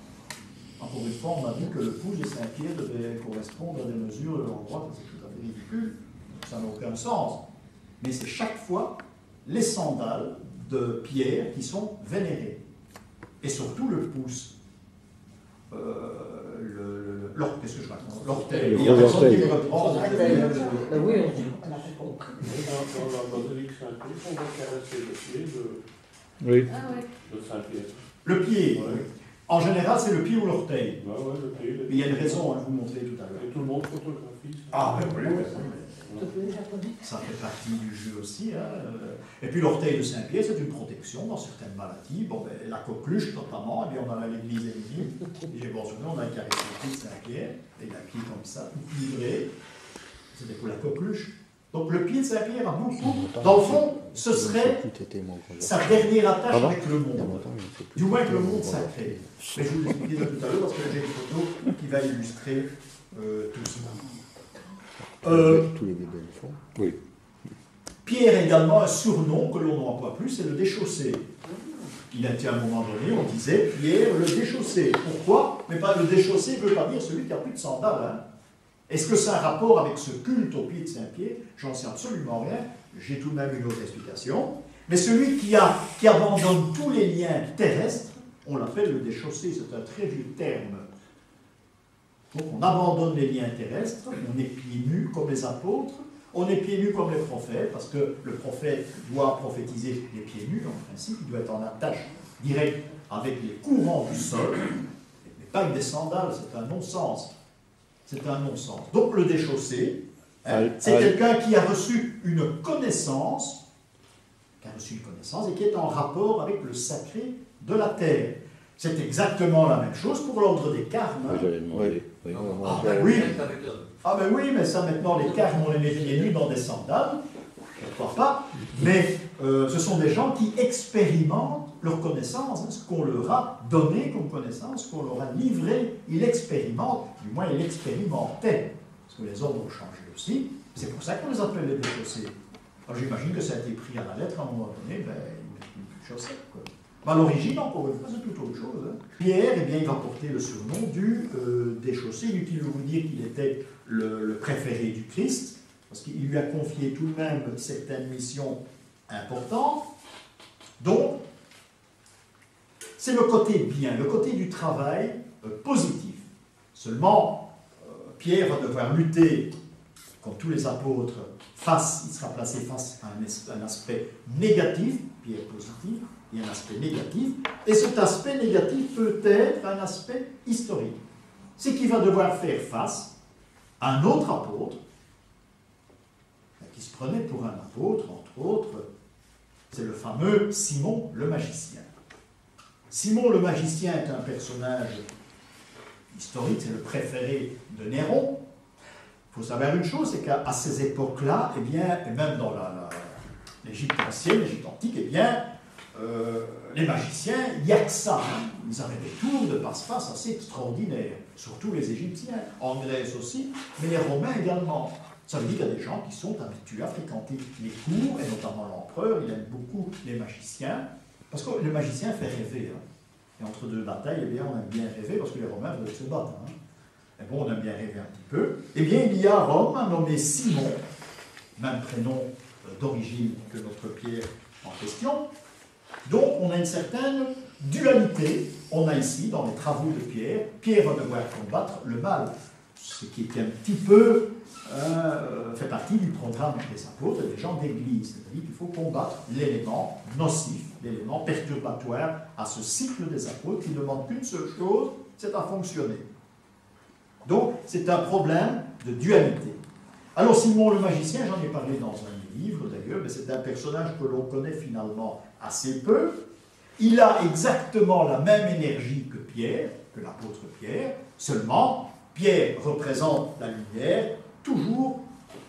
Encore une fois, on a dit que le pouce de Saint-Pierre devait correspondre à des mesures de l'endroit, c'est tout à fait ridicule, ça n'a aucun sens. Mais c'est chaque fois les sandales de Pierre qui sont vénérées. Et surtout le pouce. Qu'est-ce que je raconte? L'orteil. Il y a personne qui me reprend. Oui, on Dans la basilique Saint-Pierre, on va caresser le pied de Saint-Pierre. Le pied, ouais. En général, c'est le pied ou l'orteil. Ouais, le pied. Mais il y a une raison, je vous montrer tout à l'heure. Et tout le monde photographie. Ah, ça fait partie du jeu aussi. Hein. Et puis l'orteil de Saint-Pierre, c'est une protection dans certaines maladies. Bon, ben, la coqueluche notamment, et bien, on a l'église Émilie, et j'ai mentionné, on a caressé le pied de Saint-Pierre, et la pied comme ça, tout livré. C'était pour la coqueluche. Donc le pied de Saint-Pierre a beaucoup. Dans le fond, ce serait sa dernière attache avec le monde. Du moins avec le monde sacré. Mais je vous l'expliquerai tout à l'heure parce que j'ai une photo qui va illustrer tout cela. Tous les bébés le font. Oui. Pierre a également un surnom que l'on n'emploie plus, c'est le déchaussé. Il a été à un moment donné, on disait Pierre le déchaussé. Pourquoi? Mais pas le déchaussé ne veut pas dire celui qui n'a plus de sandales. Hein. Est-ce que c'est un rapport avec ce culte au pied de Saint-Pierre? J'en sais absolument rien. J'ai tout de même une autre explication. Mais celui qui abandonne tous les liens terrestres, on l'appelle le déchaussé. C'est un très vieux terme. Donc on abandonne les liens terrestres, on est pieds nus comme les apôtres, on est pieds nus comme les prophètes, parce que le prophète doit prophétiser les pieds nus, en principe, il doit être en attache directe avec les courants du sol, mais pas avec des sandales, c'est un non-sens. C'est un non-sens. Donc le déchaussé, C'est quelqu'un qui a reçu une connaissance, et qui est en rapport avec le sacré de la terre. C'est exactement la même chose pour l'ordre des carmes. Ah ben oui, mais ça maintenant, les carmes, on les met pieds nus dans des sandales, je ne crois pas, mais ce sont des gens qui expérimentent leur connaissance, ce qu'on leur a donné comme connaissance, ce qu'on leur a livré, ils l'expérimentent, du moins ils l'expérimentaient, parce que les ordres ont changé aussi, c'est pour ça qu'on les appelle les déchaussés. Alors j'imagine que ça a été pris à la lettre à un moment donné, ben, ils ne plus de chaussettes, quoi. À l'origine, encore une fois, c'est tout autre chose. Pierre, eh bien, il va porter le surnom du déchaussé. Inutile de vous dire qu'il était le préféré du Christ, parce qu'il lui a confié tout de même certaines missions importantes. Donc, c'est le côté bien, le côté du travail positif. Seulement, Pierre va devoir lutter, comme tous les apôtres, il sera placé face à un aspect négatif, Pierre positif, et un aspect négatif, et cet aspect négatif peut être un aspect historique. C'est qu'il va devoir faire face à un autre apôtre, qui se prenait pour un apôtre, entre autres, c'est le fameux Simon le magicien. Simon le magicien est un personnage historique, c'est le préféré de Néron. Il faut savoir une chose, c'est qu'à ces époques-là, eh bien, et même dans l'Égypte ancienne, l'Égypte antique, eh bien, les magiciens, il n'y a que ça. Ils avaient des tours de passe-passe assez extraordinaires, surtout les Égyptiens, en Grèce aussi, mais les Romains également. Ça veut dire qu'il y a des gens qui sont habitués à fréquenter les cours, et notamment l'empereur, il aime beaucoup les magiciens, parce que le magicien fait rêver. Et entre deux batailles, eh bien, on aime bien rêver, parce que les Romains veulent se battre. Et bon, on aime bien rêver un petit peu. Eh bien, il y a à Rome un nommé Simon, même prénom d'origine que notre Pierre en question. Donc, on a une certaine dualité. On a ici, dans les travaux de Pierre, Pierre va devoir combattre le mal, ce qui est un petit peu fait partie du programme des apôtres et des gens d'église. C'est-à-dire qu'il faut combattre l'élément nocif, l'élément perturbatoire à ce cycle des apôtres qui ne demande qu'une seule chose, c'est à fonctionner. Donc, c'est un problème de dualité. Alors, Simon le magicien, j'en ai parlé dans un livre d'ailleurs, mais c'est un personnage que l'on connaît finalement assez peu. Il a exactement la même énergie que Pierre, que l'apôtre Pierre, seulement Pierre représente la lumière, toujours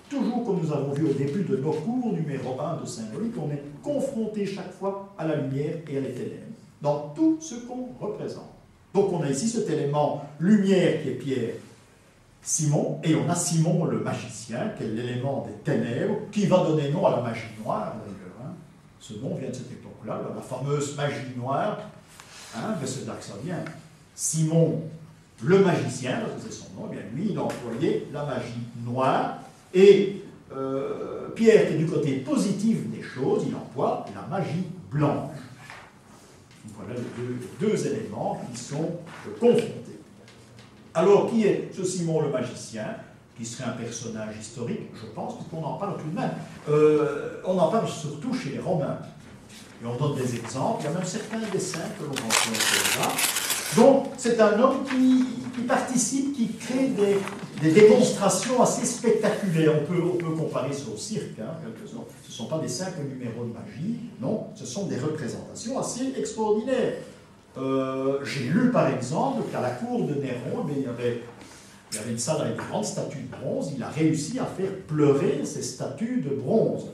comme nous avons vu au début de nos cours numéro 1 de symbolique, on est confronté chaque fois à la lumière et à les ténèbres, dans tout ce qu'on représente. Donc on a ici cet élément lumière qui est Pierre, Simon, et on a Simon le magicien, qui est l'élément des ténèbres, qui va donner nom à la magie noire, d'ailleurs. Ce nom vient de cette époque-là, la fameuse magie noire, mais c'est là que ça vient. Simon le magicien, parce que c'est son nom, eh bien lui, il a employé la magie noire, et Pierre, qui est du côté positif des choses, il emploie la magie blanche. Voilà les deux éléments qui sont confrontés. Alors, qui est ce Simon le magicien, qui serait un personnage historique, je pense, puisqu'on en parle tout de même. On en parle surtout chez les Romains. Et on donne des exemples, il y a même certains dessins que l'on rencontre là. Donc, c'est un homme qui participe, qui crée des démonstrations assez spectaculaires. On peut comparer ça au cirque, quelque sorte. Ce ne sont pas des simples numéros de magie, non, ce sont des représentations assez extraordinaires. J'ai lu par exemple qu'à la cour de Néron, il y avait une salle avec de grandes statues de bronze, il a réussi à faire pleurer ces statues de bronze.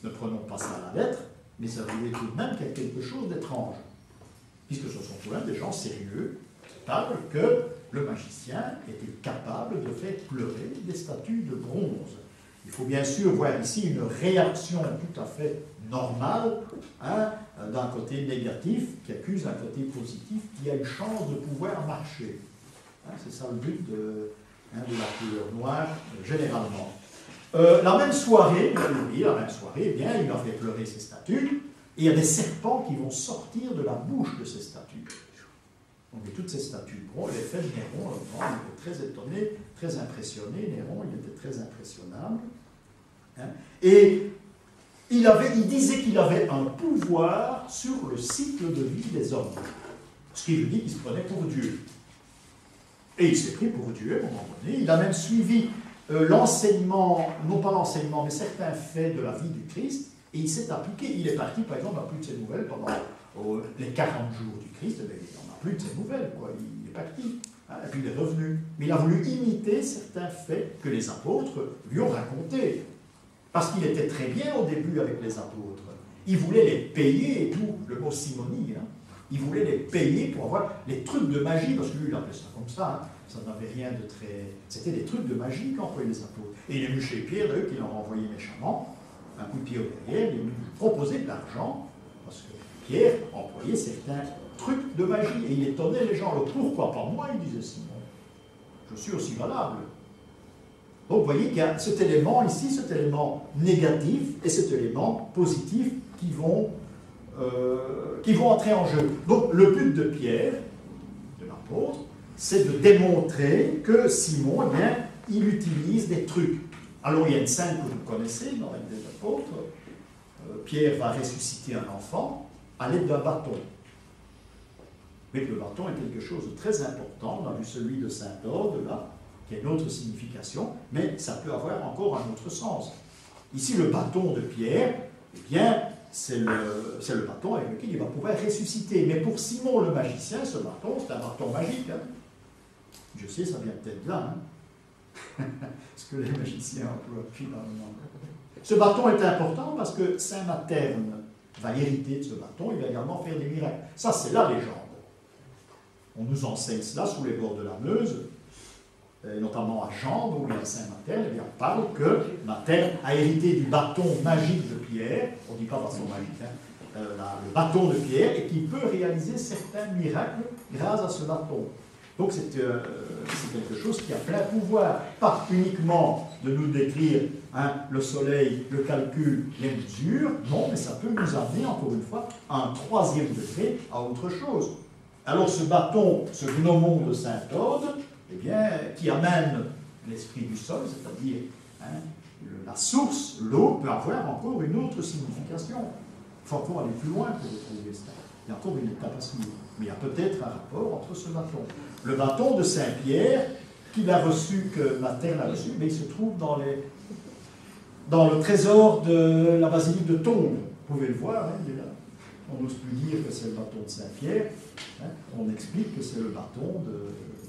Ne prenons pas ça à la lettre, mais ça veut dire tout de même qu'il y a quelque chose d'étrange. Puisque ce sont tout de même des gens sérieux, capables que le magicien était capable de faire pleurer des statues de bronze. Il faut bien sûr voir ici une réaction tout à fait normale d'un côté négatif qui accuse un côté positif qui a une chance de pouvoir marcher. C'est ça le but de la couleur noire, généralement. La même soirée, eh bien, il a fait pleurer ces statues, et il y a des serpents qui vont sortir de la bouche de ces statues. Donc, et toutes ces statues, l'effet de Néron, il était très étonné, très impressionné. Néron, il était très impressionnable. Et il disait qu'il avait un pouvoir sur le cycle de vie des hommes. Ce qui veut dire qu'il se prenait pour Dieu. Et il s'est pris pour Dieu à un moment donné. Il a même suivi l'enseignement, non pas l'enseignement, mais certains faits de la vie du Christ, et il s'est appliqué. Il est parti, par exemple, à plus de ses nouvelles pendant les 40 jours du Christ, il n'en a plus de ses nouvelles, quoi. Il est parti, hein, et puis il est revenu. Mais il a voulu imiter certains faits que les apôtres lui ont racontés, parce qu'il était très bien au début avec les apôtres. Il voulait les payer, et tout, le mot simonie, hein. Il voulait les payer pour avoir les trucs de magie, parce que lui, il appelait ça comme ça, hein. Ça n'avait rien de très... C'était des trucs de magie qu'employaient les apôtres. Et il est venu chez Pierre, eux, qui l'ont renvoyé méchamment, un coup de pied au derrière, il est venu proposer de l'argent, parce que Pierre employait certains trucs de magie, et il étonnait les gens. Alors pourquoi pas moi, il disait Simon, je suis aussi valable. Donc vous voyez qu'il y a cet élément ici, cet élément négatif, et cet élément positif qui vont entrer en jeu. Donc le but de Pierre, de l'apôtre, c'est de démontrer que Simon, eh bien, il utilise des trucs. Alors il y a une scène que vous connaissez dans l'Acte des Apôtres. Pierre va ressusciter un enfant à l'aide d'un bâton. Mais le bâton est quelque chose de très important. On a vu celui de Saint Orde, là, qui a une autre signification, mais ça peut avoir encore un autre sens. Ici, le bâton de Pierre, eh bien, c'est le bâton avec lequel il va pouvoir ressusciter. Mais pour Simon le magicien, ce bâton, c'est un bâton magique. Hein. Je sais, ça vient peut-être de là. Hein. Ce que les magiciens emploient finalement. Ce bâton est important parce que Saint Materne va hériter de ce bâton, il va également faire des miracles. Ça, c'est la légende. On nous enseigne cela sous les bords de la Meuse, notamment à Jambes, où il y a Saint Materne, et bien on parle que Materne a hérité du bâton magique de Pierre, on ne dit pas bâton magique, hein, le bâton de Pierre, et qui peut réaliser certains miracles grâce à ce bâton. Donc c'est quelque chose qui a plein pouvoir, pas uniquement de nous décrire hein, le soleil, le calcul, les mesures, non, mais ça peut nous amener, encore une fois, à un troisième degré, à autre chose. Alors ce bâton, ce gnomon de Saint-Orde, eh bien, qui amène l'esprit du sol, c'est-à-dire hein, la source, l'eau, peut avoir encore une autre signification. Il faut encore aller plus loin pour retrouver ça. Il y a encore une étape à suivre. Mais il y a peut-être un rapport entre ce bâton. Le bâton de Saint-Pierre, qu'il a reçu, que Materne a reçu, mais il se trouve dans le trésor de la basilique de Tongres. Vous pouvez le voir, hein, il est là. On n'ose plus dire que c'est le bâton de Saint-Pierre. Hein, on explique que c'est le bâton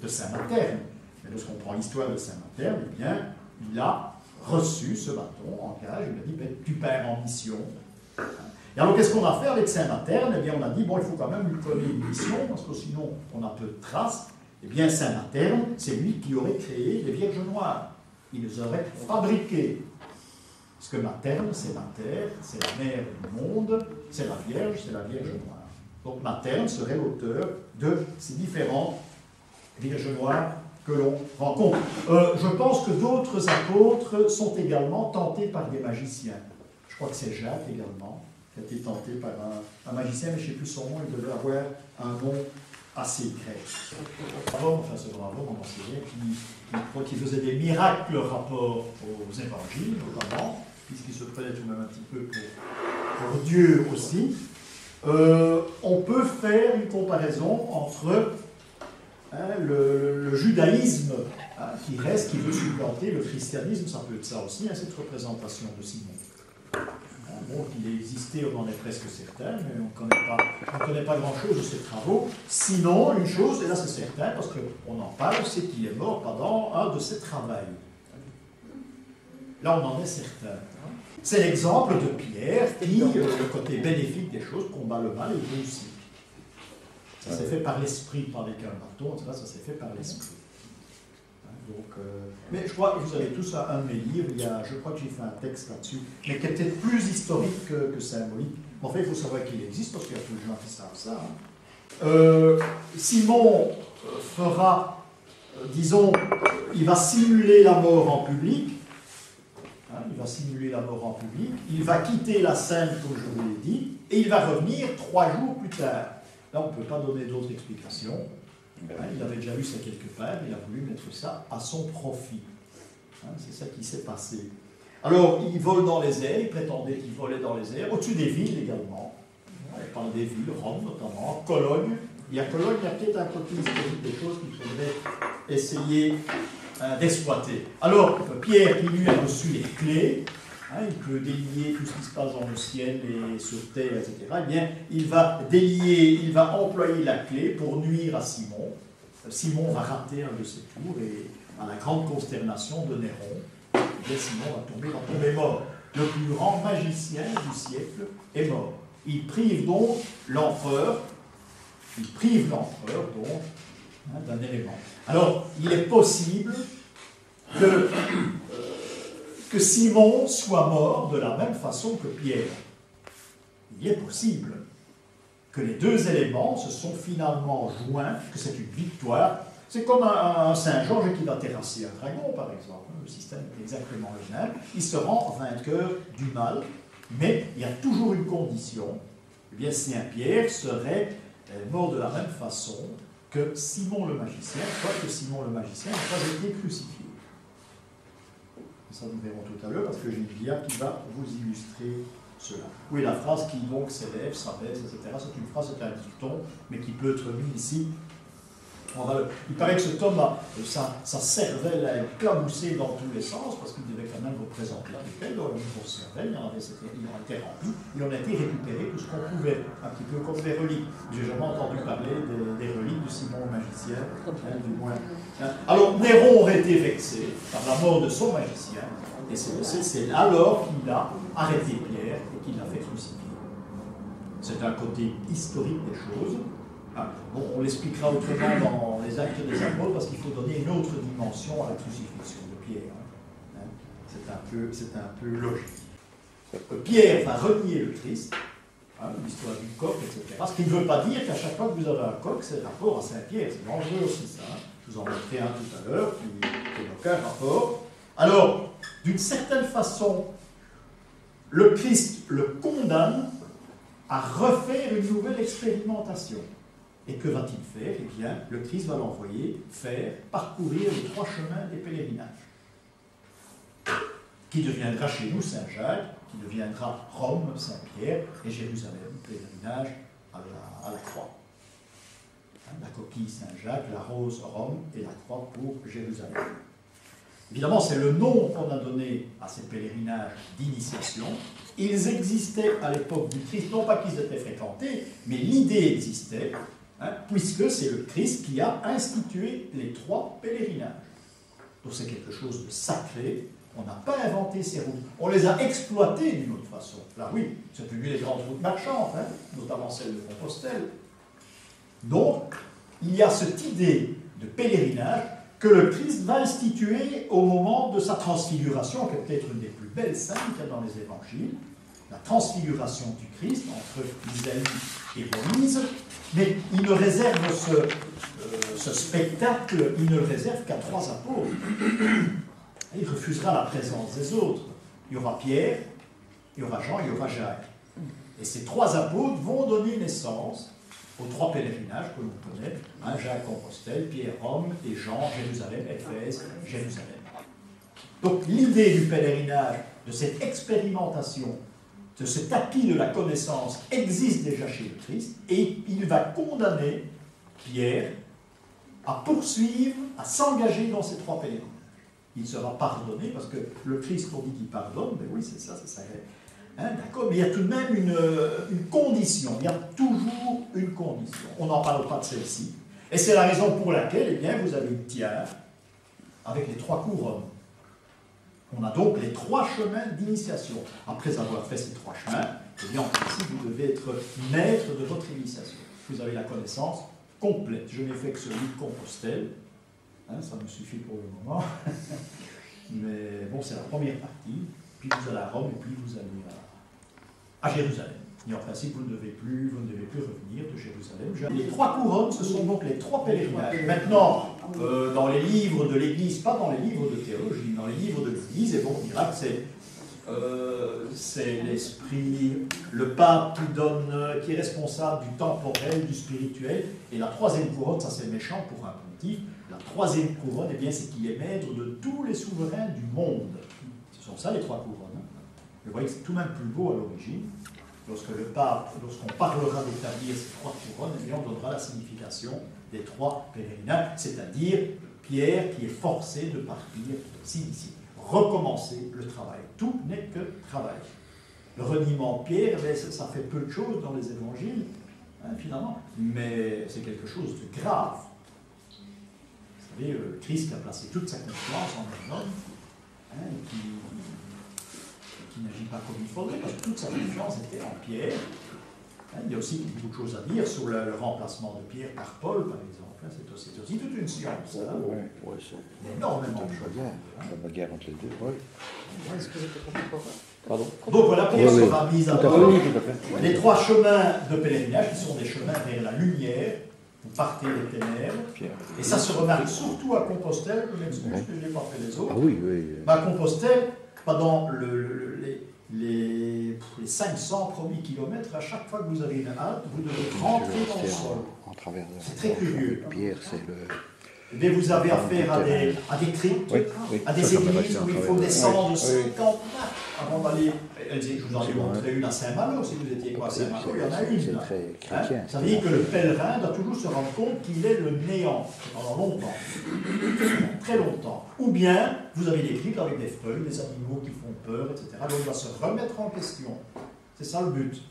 de Saint-Materne. Mais lorsqu'on prend l'histoire de Saint-Materne, eh bien, il a reçu ce bâton en gage. Il a dit, ben, tu pars en mission. Et alors, qu'est-ce qu'on a fait avec Saint-Materne? Eh bien, on a dit, bon, il faut quand même lui donner une mission, parce que sinon, on a peu de traces. Eh bien, Saint-Materne, c'est lui qui aurait créé les Vierges Noires. Il les aurait fabriquées. Parce que Materne, c'est la terre, c'est la mère du monde, c'est la Vierge Noire. Donc, Materne serait l'auteur de ces différentes Vierges Noires que l'on rencontre. Je pense que d'autres apôtres sont également tentés par des magiciens. Je crois que c'est Jacques également, qui a été tenté par un magicien, mais je ne sais plus son nom, il devait avoir un nom assez grec. Enfin, c'est Bravo, on enseignait, qui faisait des miracles rapport aux évangiles, notamment, puisqu'il se prenait tout de même un petit peu pour Dieu aussi. On peut faire une comparaison entre le judaïsme qui veut supplanter le christianisme, ça peut être ça aussi, cette représentation de Simon. Bon, qu'il ait existé, on en est presque certain, mais on ne connaît pas grand-chose de ses travaux. Sinon, une chose, et là c'est certain, parce qu'on en parle, c'est qu'il est mort pendant un de ses travaux. Là, on en est certain. C'est l'exemple de Pierre qui, le côté bénéfique des choses, combat le mal et réussit. Ça s'est fait par l'esprit, pas avec un bâton, ça s'est fait par l'esprit. Donc, mais je crois que vous avez tous un de mes livres, je crois que j'ai fait un texte là-dessus, mais qui est peut-être plus historique que symbolique. En fait, il faut savoir qu'il existe, parce qu'il y a peu de gens qui savent ça. Hein. Simon fera, disons, il va simuler la mort en public. Hein, il va simuler la mort en public. Il va quitter la scène, comme je vous l'ai dit, et il va revenir 3 jours plus tard. Là, on ne peut pas donner d'autres explications. Il avait déjà lu ça quelque part, il a voulu mettre ça à son profit. C'est ça qui s'est passé. Alors, il vole dans les airs, il prétendait qu'il volait dans les airs, au-dessus des villes également. Il parle des villes, Rome notamment, Cologne. Il y a Cologne, il y a peut-être un côté historique des choses qu'il faudrait essayer d'exploiter. Alors, Pierre, qui lui a reçu les clés, il peut délier tout ce qui se passe dans le ciel et sur terre, etc. Eh bien, il va délier, il va employer la clé pour nuire à Simon. Simon va rater un de ses tours et à la grande consternation de Néron, eh bien, Simon va tomber mort. Le plus grand magicien du siècle est mort. Il prive donc l'empereur, donc d'un élément. Alors, il est possible que Simon soit mort de la même façon que Pierre. Il est possible que les deux éléments se sont finalement joints, que c'est une victoire. C'est comme un Saint-Georges qui va terrasser un dragon, par exemple. Le système est exactement le même. Il se rend vainqueur du mal, mais il y a toujours une condition. Eh bien, Saint-Pierre serait mort de la même façon que Simon le magicien, quoique Simon le magicien n'a pas été crucifié. Ça, nous verrons tout à l'heure, parce que j'ai une dia qui va vous illustrer cela. Oui, la phrase qui donc s'élève, s'abaisse, etc., c'est une phrase, c'est un dicton, mais qui peut être mis ici. Il paraît que ce tome, sa cervelle a éclaboussé dans tous les sens, parce qu'il devait quand même représenter la Bible, dans une grosse cervelle, il en été rempli, il en a été récupéré tout ce qu'on pouvait, un petit peu comme des reliques. J'ai jamais entendu parler des reliques de Simon le magicien, du moins. Alors, Néron aurait été vexé par la mort de son magicien, et c'est alors qu'il a arrêté Pierre et qu'il l'a fait crucifier. C'est un côté historique des choses. Bon, on l'expliquera autrement dans les Actes des Apôtres parce qu'il faut donner une autre dimension à la crucifixion de Pierre. C'est un peu logique. Pierre va renier le Christ, l'histoire du coq, etc. Ce qui ne veut pas dire qu'à chaque fois que vous avez un coq, c'est rapport à Saint-Pierre. C'est dangereux aussi ça. Je vous en montrerai un tout à l'heure qui n'a aucun rapport. Alors, d'une certaine façon, le Christ le condamne à refaire une nouvelle expérimentation. Et que va-t-il faire? Eh bien, le Christ va l'envoyer parcourir les 3 chemins des pèlerinages. Qui deviendra chez nous Saint-Jacques, qui deviendra Rome, Saint-Pierre, et Jérusalem, pèlerinage à la croix. La coquille Saint-Jacques, la rose Rome et la croix pour Jérusalem. Évidemment, c'est le nom qu'on a donné à ces pèlerinages d'initiation. Ils existaient à l'époque du Christ, non pas qu'ils étaient fréquentés, mais l'idée existait, puisque c'est le Christ qui a institué les 3 pèlerinages. Donc c'est quelque chose de sacré. On n'a pas inventé ces routes. On les a exploitées d'une autre façon. Là, oui, c'est devenu les grandes routes marchandes, notamment celle de Compostelle. Donc, il y a cette idée de pèlerinage que le Christ va instituer au moment de sa transfiguration, qui est peut-être une des plus belles scènes qu'il y a dans les évangiles, la transfiguration du Christ entre Isaïe et Moïse, mais il ne réserve ce spectacle, il ne le réserve qu'à 3 apôtres. Il refusera la présence des autres. Il y aura Pierre, il y aura Jean, il y aura Jacques. Et ces 3 apôtres vont donner naissance aux 3 pèlerinages que l'on connaît, Jacques Compostelle, Pierre Rome et Jean Jérusalem, Éphèse, Jérusalem. Donc l'idée du pèlerinage, de cette expérimentation, de ce tapis de la connaissance existe déjà chez le Christ, et il va condamner Pierre à poursuivre, à s'engager dans ces 3 pèlerinages. Il sera pardonné, parce que le Christ, on dit qu'il pardonne, mais oui, c'est ça. D'accord, mais il y a tout de même une condition, il y a toujours une condition. On n'en parle pas de celle-ci. Et c'est la raison pour laquelle, eh bien, vous avez une tiare avec les 3 couronnes. On a donc les 3 chemins d'initiation. Après avoir fait ces 3 chemins, eh bien, en principe, vous devez être maître de votre initiation. Vous avez la connaissance complète. Je n'ai fait que celui de Compostelle. Ça me suffit pour le moment. Mais bon, c'est la première partie. Puis vous allez à Rome et puis vous allez à Jérusalem. Et en principe, vous ne devez plus revenir de Jérusalem. Les 3 couronnes, ce sont donc les 3 pèlerinages. Maintenant, dans les livres de l'Église, pas dans les livres de théologie, dans les livres de l'Église, et bon, on dira que c'est l'esprit, le pape qui est responsable du temporel, du spirituel. Et la 3e couronne, ça c'est méchant pour un pontife. La 3e couronne, eh bien, c'est qu'il est maître de tous les souverains du monde. Ce sont ça les 3 couronnes. Vous voyez que c'est tout de même plus beau à l'origine. Lorsqu'on parlera d'établir ces 3 couronnes, eh bien, on donnera la signification des 3 pèlerinages, c'est-à-dire Pierre qui est forcé de partir d'ici. Recommencer le travail. Tout n'est que travail. Le reniement de Pierre, ça fait peu de choses dans les évangiles, hein, finalement, mais c'est quelque chose de grave. Vous savez, Christ a placé toute sa confiance en un homme, hein, qui n'agit pas comme il faudrait, parce que toute sa confiance était en Pierre. Hein, il y a aussi beaucoup de choses à dire sur le remplacement de Pierre par Paul, par exemple. Hein, c'est aussi toute une science. Hein. Ouais, c'est énormément de choses. La bagarre entre les deux. Ouais. Est-ce que c'était contemporain? Pardon. Donc voilà, Pierre sera mis à mort. Oui, tout à fait. Les 3 chemins de pèlerinage, qui sont des chemins vers la lumière, vous partez des ténèbres, et ça se remarque surtout à Compostelle, je m'excuse que je n'ai pas fait les autres. Ah oui, oui. Mais à Compostelle, pendant les 500 premiers kilomètres, à chaque fois que vous avez une halte, vous devez rentrer dans le sol. C'est très curieux. Pierre, c'est le... Mais vous avez affaire à des cryptes, à des églises où il faut descendre 50 mètres avant d'aller. Je vous en ai montré une à Saint-Malo, si vous étiez à Saint-Malo, il y en a une. C'est très chrétien. Ça veut dire que le pèlerin doit toujours se rendre compte qu'il est le néant pendant longtemps, très longtemps. Ou bien vous avez des cryptes avec des feuilles, des animaux qui font peur, etc. Donc il doit se remettre en question. C'est ça le but.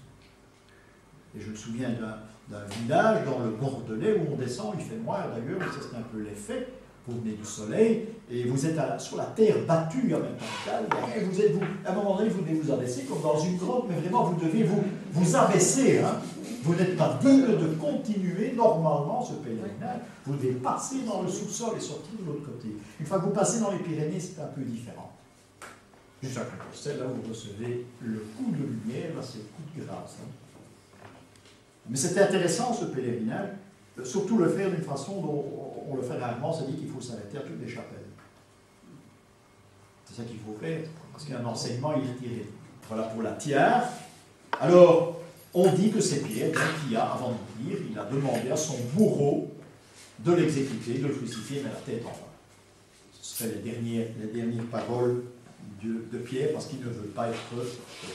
Et je me souviens d'un village dans le Bordelais où on descend, il fait noir d'ailleurs, mais c'est un peu l'effet. Vous venez du soleil et vous êtes sur la terre battue en même temps. Et à un moment donné, vous devez vous abaisser comme dans une grotte, mais vraiment vous devez vous abaisser. Hein. Vous n'êtes pas digne de continuer normalement ce pèlerinage. Vous devez passer dans le sous-sol et sortir de l'autre côté. Une fois que vous passez dans les Pyrénées, c'est un peu différent. Juste à Compostelle, là vous recevez le coup de lumière, là c'est le coup de grâce. Hein. Mais c'était intéressant ce pèlerinage, surtout le faire d'une façon dont on le fait rarement, c'est-à-dire qu'il faut s'arrêter à toutes les chapelles. C'est ça qu'il faut faire, parce qu'il y a un enseignement irrétiré. Voilà pour la tiare. Alors, on dit que c'est Pierre qui a, avant de mourir, il a demandé à son bourreau de l'exécuter, de le crucifier, mais la tête en bas. Ce seraient les dernières paroles de Pierre, parce qu'il ne veut pas être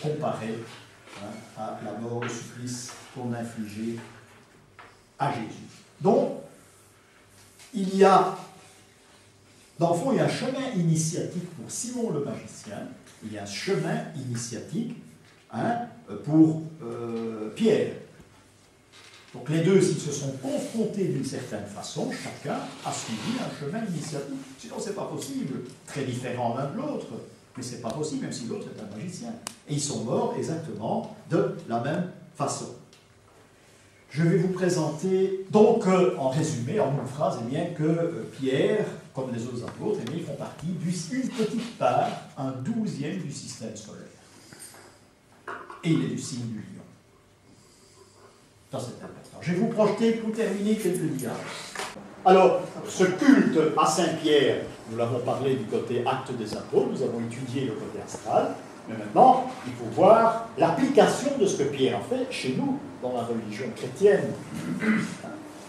comparé à la mort, le supplice qu'on a infligé à Jésus. Donc, il y a, dans le fond, il y a un chemin initiatique pour Simon le magicien, il y a un chemin initiatique pour Pierre. Donc les deux, s'ils se sont confrontés d'une certaine façon, chacun a suivi un chemin initiatique. Sinon, ce n'est pas possible. Très différent l'un de l'autre. Mais ce n'est pas possible, même si l'autre est un magicien. Et ils sont morts exactement de la même façon. Je vais vous présenter, donc, en résumé, en une phrase, eh bien, que Pierre, comme les autres apôtres, eh bien, ils font partie d'une petite part, un 12e du système solaire. Et il est du signe du lion. Ça, c'est important. Je vais vous projeter, pour terminer, quelques diables. Alors, ce culte à Saint-Pierre, nous l'avons parlé du côté acte des apôtres, nous avons étudié le côté astral, mais maintenant, il faut voir l'application de ce que Pierre a fait chez nous, dans la religion chrétienne.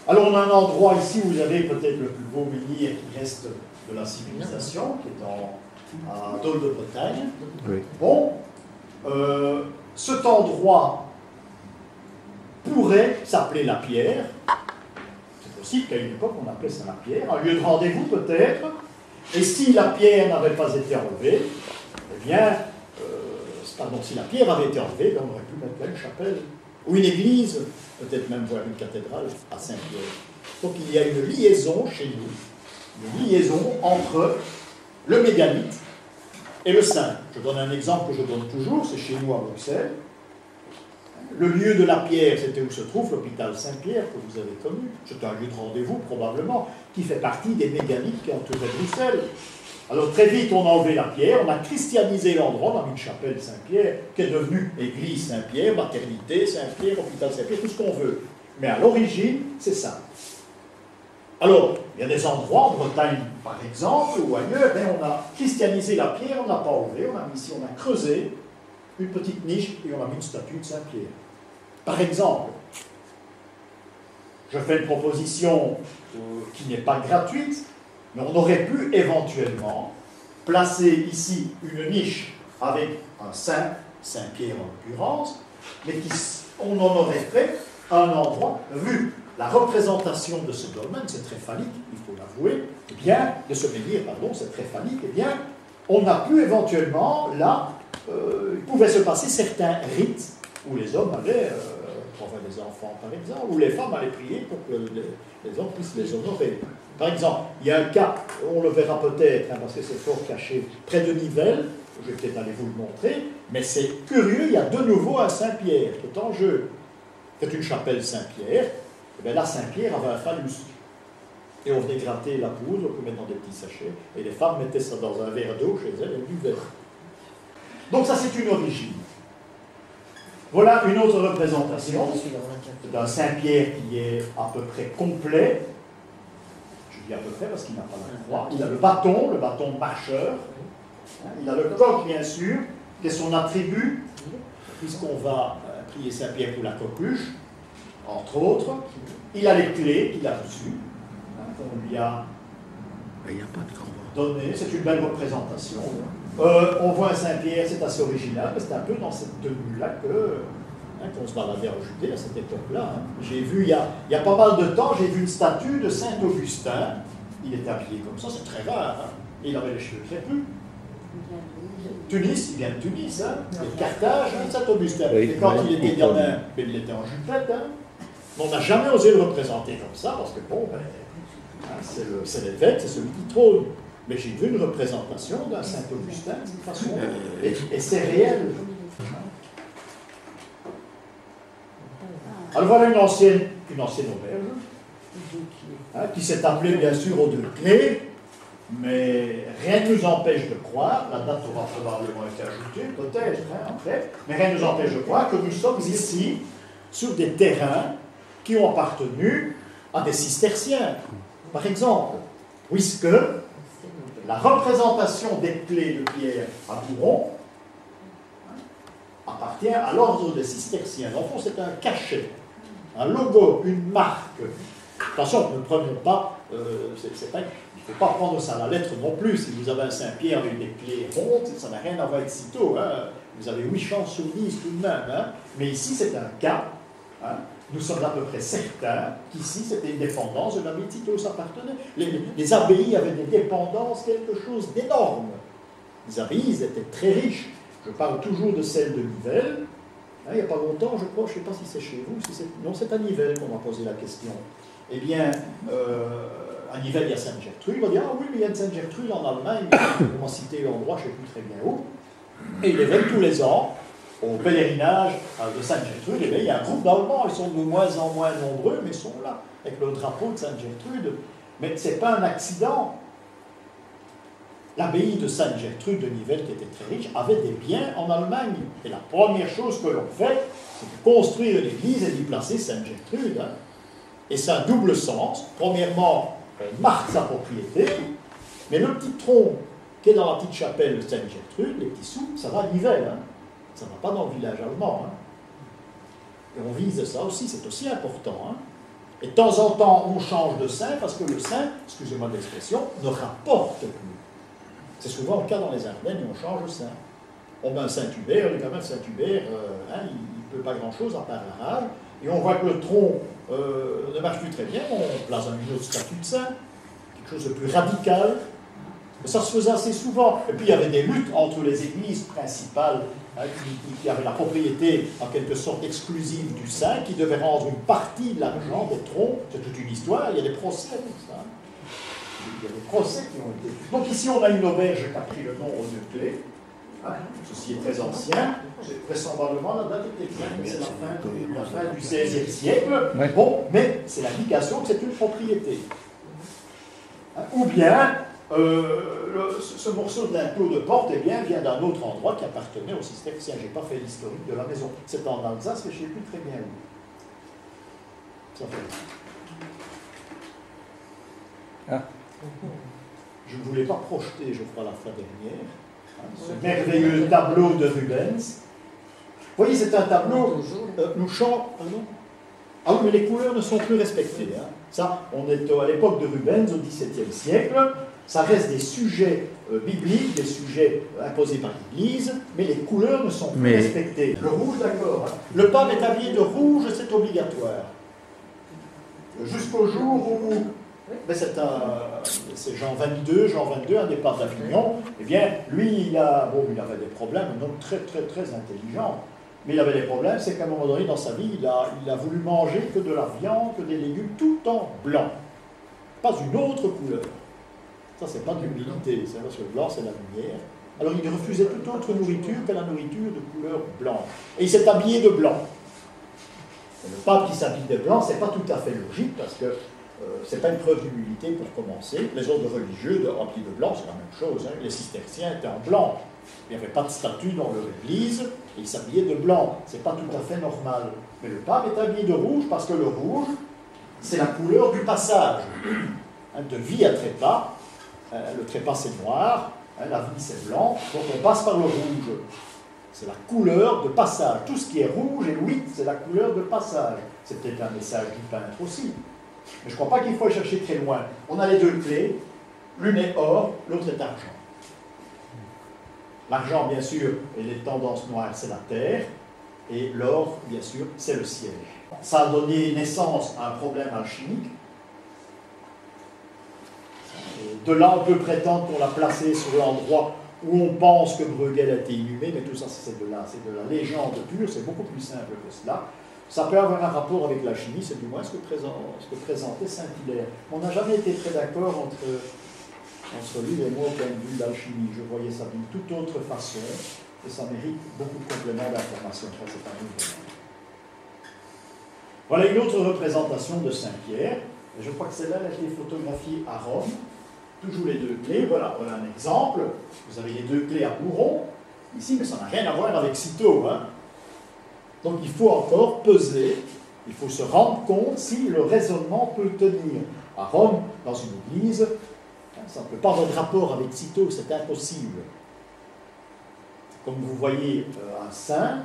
Alors, on a un endroit ici où vous avez peut-être le plus beau menhir qui reste de la civilisation, qui est à Dole de Bretagne. Oui. Bon, cet endroit pourrait s'appeler la Pierre. C'est possible qu'à une époque, on appelait ça la Pierre, un lieu de rendez-vous peut-être. Et si la pierre n'avait pas été enlevée, eh bien, si la pierre avait été enlevée, on aurait pu mettre là une chapelle, ou une église, peut-être même voir une cathédrale à Saint-Pierre. Donc il y a une liaison chez nous, une liaison entre le mégalithe et le saint. Je donne un exemple que je donne toujours, c'est chez nous à Bruxelles. Le lieu de la pierre, c'était où se trouve l'hôpital Saint-Pierre, que vous avez connu. C'est un lieu de rendez-vous, probablement, qui fait partie des mégalithes qui entouraient Bruxelles. Alors très vite, on a enlevé la pierre, on a christianisé l'endroit, on a mis une chapelle Saint-Pierre, qui est devenue église Saint-Pierre, maternité Saint-Pierre, hôpital Saint-Pierre, tout ce qu'on veut. Mais à l'origine, c'est ça. Alors, il y a des endroits, en Bretagne par exemple, ou ailleurs, on a christianisé la pierre, on n'a pas enlevé, on a mis ici, on a creusé une petite niche et on a mis une statue de Saint-Pierre. Par exemple, je fais une proposition qui n'est pas gratuite, mais on aurait pu éventuellement placer ici une niche avec un saint, Saint-Pierre en l'occurrence, mais on en aurait fait un endroit, vu la représentation de ce dolmen, c'est très phallique, il faut l'avouer, eh bien, de ce menhir, pardon, c'est très phallique, eh bien, on a pu éventuellement, là, il pouvait se passer certains rites où les hommes allaient, enfin les enfants par exemple, où les femmes allaient prier pour que les hommes puissent les honorer. Par exemple, il y a un cas, on le verra peut-être, hein, parce que c'est fort caché, près de Nivelles, je vais peut-être aller vous le montrer, mais c'est curieux, il y a de nouveau un Saint-Pierre qui est en jeu. C'est une chapelle Saint-Pierre, et bien là Saint-Pierre avait un phallus. Et on venait gratter la poudre, on le mettre dans des petits sachets, et les femmes mettaient ça dans un verre d'eau chez elles et buvaient. Donc ça c'est une origine. Voilà une autre représentation d'un Saint-Pierre qui est à peu près complet. Je dis à peu près parce qu'il n'a pas la croix. Il a le bâton marcheur. Il a le coq, bien sûr, qui est son attribut, puisqu'on va prier Saint-Pierre pour la coqueluche, entre autres. Il a les clés qu'il a reçues, qu'on lui a données. C'est une belle représentation. On voit un Saint-Pierre, c'est assez original, mais c'est un peu dans cette tenue-là qu'on se baladait en Judée à cette époque-là. J'ai vu, il y a pas mal de temps, j'ai vu une statue de Saint-Augustin. Il était habillé comme ça, c'est très rare. Hein. Et il avait les cheveux crépus. Tunis, il vient de Tunis, hein. De Carthage, Saint-Augustin. Oui, et quand il était gamin, il était en jupette. Hein. On n'a jamais osé le représenter comme ça, parce que bon, c'est l'évêque, c'est celui qui trône. Mais j'ai vu une représentation d'un Saint-Augustin de toute façon, et c'est réel. Alors voilà une ancienne auberge, hein, qui s'est appelée bien sûr aux deux clés, mais rien ne nous empêche de croire, la date aura probablement été ajoutée, peut-être, hein, en fait, mais rien ne nous empêche de croire que nous sommes ici sur des terrains qui ont appartenu à des cisterciens, par exemple, puisque la représentation des clés de pierre à Bouron appartient à l'ordre des cisterciens. En fond, c'est un cachet, un logo, une marque. Attention, ne prenons pas, il ne faut pas prendre ça à la lettre non plus. Si vous avez un Saint-Pierre avec des clés rondes, ça n'a rien à voir avec Cîteaux. Hein. Vous avez 8 chances sur 10 tout de même. Hein. Mais ici, c'est un cas. Hein. Nous sommes à peu près certains qu'ici, c'était une dépendance de l'abbaye de Cîteaux, ça appartenait. Les abbayes avaient des dépendances, quelque chose d'énorme. Les abbayes étaient très riches. Je parle toujours de celle de Nivelles. Hein, il n'y a pas longtemps, je crois, je ne sais pas si c'est chez vous, non, c'est à Nivelles qu'on m'a posé la question. Eh bien, à Nivelles, il y a Sainte-Gertrude. On va dire, ah oui, mais il y a une Sainte-Gertrude en Allemagne, on m'a cité l'endroit, je ne sais plus très bien où. Et ils les viennent tous les ans, au pèlerinage de Sainte-Gertrude. Et bien, il y a un groupe d'Allemands, ils sont de moins en moins nombreux, mais ils sont là, avec le drapeau de Sainte-Gertrude. Mais ce n'est pas un accident. L'abbaye de Sainte-Gertrude de Nivelles, qui était très riche, avait des biens en Allemagne. Et la première chose que l'on fait, c'est de construire l'église et d'y placer Sainte-Gertrude. Hein. Et c'est un double sens. Premièrement, on marque sa propriété, mais le petit tronc qui est dans la petite chapelle de Sainte-Gertrude, les petits sous, ça va à Nivelles. Hein. Ça ne va pas dans le village allemand. Hein. Et on vise ça aussi, c'est aussi important. Hein. Et de temps en temps, on change de saint, parce que le saint, excusez-moi de l'expression, ne rapporte plus. C'est souvent le cas dans les Ardennes, et on change de saint. On met un Saint-Hubert, le gamin de Saint-Hubert, hein, il ne peut pas grand-chose à part la rage, et on voit que le tronc ne marche plus très bien, on place une autre statue de saint, quelque chose de plus radical. Mais ça se faisait assez souvent. Et puis il y avait des luttes entre les églises principales, hein, qui avaient la propriété en quelque sorte exclusive du saint, qui devaient rendre une partie de l'argent des troncs. C'est toute une histoire, il y a des procès pour ça. Il y a des procès qui ont été... Donc ici on a une auberge qui a pris le nom aux deux clés. Hein, ceci est très ancien. C'est vraisemblablement la date est exacte, c'est la fin du XVIe siècle. Ouais. Bon, mais c'est l'indication que c'est une propriété. Hein, ou bien, ce morceau de linteau de porte eh bien, vient d'un autre endroit qui appartenait au cistercien. Je n'ai pas fait l'historique de la maison. C'est en Alsace, mais je ne sais plus très bien où. Ça fait... Ah. Je ne voulais pas projeter, je crois, la fois dernière, hein, ce merveilleux tableau de Rubens. Vous voyez, c'est un tableau, nous chantons... Ah oui, mais les couleurs ne sont plus respectées. Hein. Ça, on est à l'époque de Rubens, au XVIIe siècle. Ça reste des sujets bibliques, des sujets imposés par l'Église, mais les couleurs ne sont plus respectées. Le rouge, d'accord. Hein. Le pape est habillé de rouge, c'est obligatoire. jusqu'au jour où, c'est Jean 22, un départ d'Avignon, eh bien, lui, il avait des problèmes, un homme très, très, très intelligent, mais il avait des problèmes, c'est qu'à un moment donné, dans sa vie, il a voulu manger que de la viande, que des légumes, tout en blanc, pas une autre couleur. Ça, c'est pas d'humilité, c'est parce que le blanc, c'est la lumière. Alors, il refusait toute autre nourriture que la nourriture de couleur blanche. Et il s'est habillé de blanc. Et le pape qui s'habille de blanc, c'est pas tout à fait logique, parce que c'est pas une preuve d'humilité pour commencer. Les ordres religieux habillés de blanc, c'est la même chose. Hein. Les cisterciens étaient en blanc. Il n'y avait pas de statue dans leur église, et ils s'habillaient de blanc. C'est pas tout à fait normal. Mais le pape est habillé de rouge, parce que le rouge, c'est la couleur du passage. Hein, de vie à trépas. Le trépas, c'est noir. Hein, la vie, c'est blanc. Donc on passe par le rouge. C'est la couleur de passage. Tout ce qui est rouge et huit, c'est la couleur de passage. C'est peut-être un message du peintre aussi. Mais je ne crois pas qu'il faut aller chercher très loin. On a les deux clés. L'une est or, l'autre est argent. L'argent, bien sûr, et les tendances noires, c'est la terre. Et l'or, bien sûr, c'est le ciel. Ça a donné naissance à un problème alchimique. Et de là, on peut prétendre qu'on l'a placé sur l'endroit où on pense que Bruegel a été inhumé, mais tout ça, c'est de la légende pure, c'est beaucoup plus simple que cela. Ça peut avoir un rapport avec la chimie, c'est du moins ce que présentait Saint-Hilaire. On n'a jamais été très d'accord entre lui et moi au point de vue de l'alchimie. Je voyais ça d'une toute autre façon, et ça mérite beaucoup de compléments d'information. Ça, c'est un nouveau. Voilà une autre représentation de Saint-Pierre. Je crois que celle-là a été photographiée à Rome. Toujours les deux clés. Voilà un exemple. Vous avez les deux clés à bourron, ici, mais ça n'a rien à voir avec Cîteaux. Hein. Donc il faut encore peser, il faut se rendre compte si le raisonnement peut tenir. À Rome, dans une église, ça ne peut pas avoir de rapport avec Cîteaux, c'est impossible. Comme vous voyez un saint,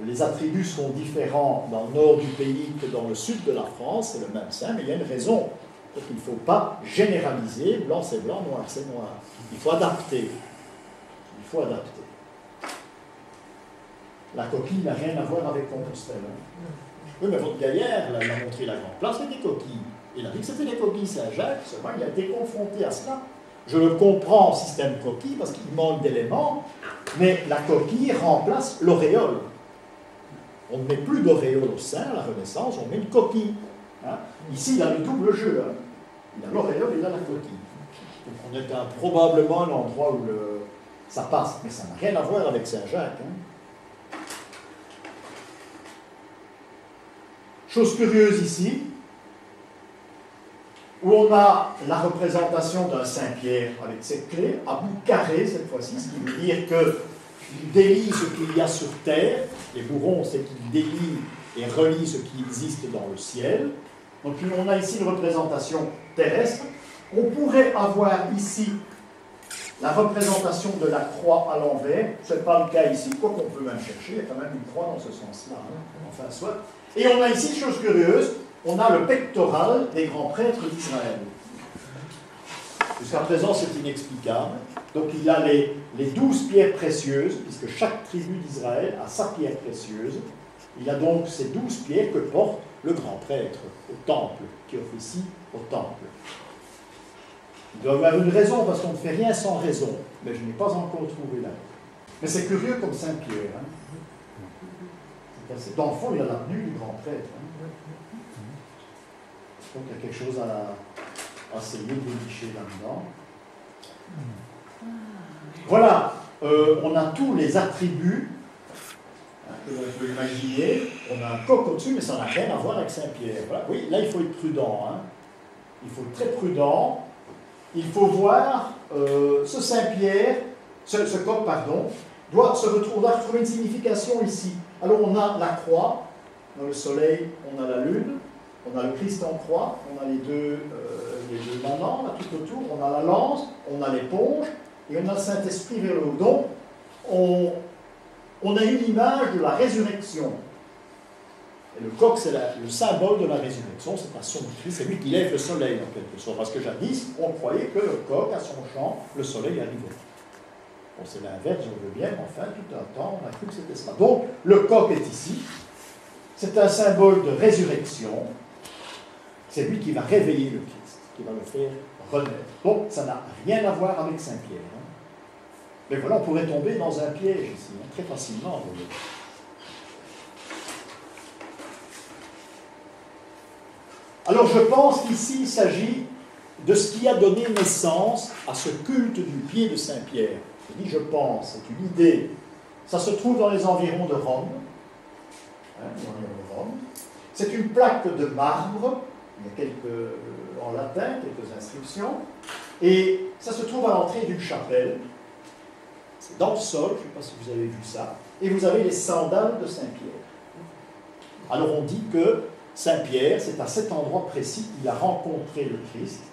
les attributs sont différents dans le nord du pays que dans le sud de la France, c'est le même saint, mais il y a une raison. Donc il ne faut pas généraliser, blanc c'est blanc, noir c'est noir. Il faut adapter. Il faut adapter. La coquille n'a rien à voir avec Compostelle. Hein. Oui, mais votre Gaillard l'a montré la grande place, c'est des coquilles. Il a dit que c'était des coquilles Saint-Jacques, seulement il a été confronté à cela. Je le comprends, système coquille, parce qu'il manque d'éléments, mais la coquille remplace l'auréole. On ne met plus d'auréole au sein, à la Renaissance, on met une coquille. Hein. Ici, il a le double jeu. Hein. Il a l'auréole et il a la coquille. Donc on est probablement à l'endroit où ça passe, mais ça n'a rien à voir avec Saint-Jacques. Hein. Chose curieuse ici, où on a la représentation d'un Saint-Pierre avec cette clé, à bout carré cette fois-ci, ce qui veut dire qu'il délie ce qu'il y a sur terre. Les bourrons, c'est qu'il délie et relie ce qui existe dans le ciel. Donc on a ici une représentation terrestre. On pourrait avoir ici la représentation de la croix à l'envers. Ce n'est pas le cas ici, quoi qu'on peut même chercher, il y a quand même une croix dans ce sens-là. Hein. Enfin, soit. Et on a ici, chose curieuse, on a le pectoral des grands prêtres d'Israël. Jusqu'à présent, c'est inexplicable. Donc il y a les 12 pierres précieuses, puisque chaque tribu d'Israël a sa pierre précieuse. Il y a donc ces 12 pierres que porte le grand prêtre au temple, qui officie au temple. Il doit y avoir une raison, parce qu'on ne fait rien sans raison, mais je n'ai pas encore trouvé la. Mais c'est curieux comme Saint-Pierre. Hein. Dans le fond, il y a la tenue du grand prêtre. Hein. Donc il y a quelque chose à essayer de dénicher là-dedans. Voilà, on a tous les attributs que l'on peut imaginer. On a un coq au-dessus, mais ça n'a rien à voir avec Saint-Pierre. Voilà. Oui, là, il faut être prudent. Hein. Il faut être très prudent. Il faut voir ce Saint-Pierre, ce coq, pardon, doit retrouver une signification ici. Alors on a la croix, on a le soleil, on a la lune, on a le Christ en croix, on a les deux manants là tout autour, on a la lance, on a l'éponge, et on a le Saint-Esprit vers le haut. Donc on a une image de la résurrection. Et le coq, c'est le symbole de la résurrection, c'est à son Christ, c'est lui qui lève le soleil en quelque sorte. Parce que jadis, on croyait que le coq, à son chant, le soleil arrivait. Bon, c'est l'inverse, je veux bien, mais enfin, tout un temps, on a cru que c'était ça. Donc, le coq est ici. C'est un symbole de résurrection. C'est lui qui va réveiller le Christ, qui va le faire renaître. Donc, ça n'a rien à voir avec Saint-Pierre. Hein. Mais voilà, on pourrait tomber dans un piège ici, hein, très facilement. Vous voyez. Alors, je pense qu'ici, il s'agit de ce qui a donné naissance à ce culte du pied de Saint-Pierre. Je dis je pense, c'est une idée. Ça se trouve dans les environs de Rome. C'est une plaque de marbre, il y a en latin, quelques inscriptions, et ça se trouve à l'entrée d'une chapelle, dans le sol, je ne sais pas si vous avez vu ça, et vous avez les sandales de Saint-Pierre. Alors on dit que Saint-Pierre, c'est à cet endroit précis qu'il a rencontré le Christ,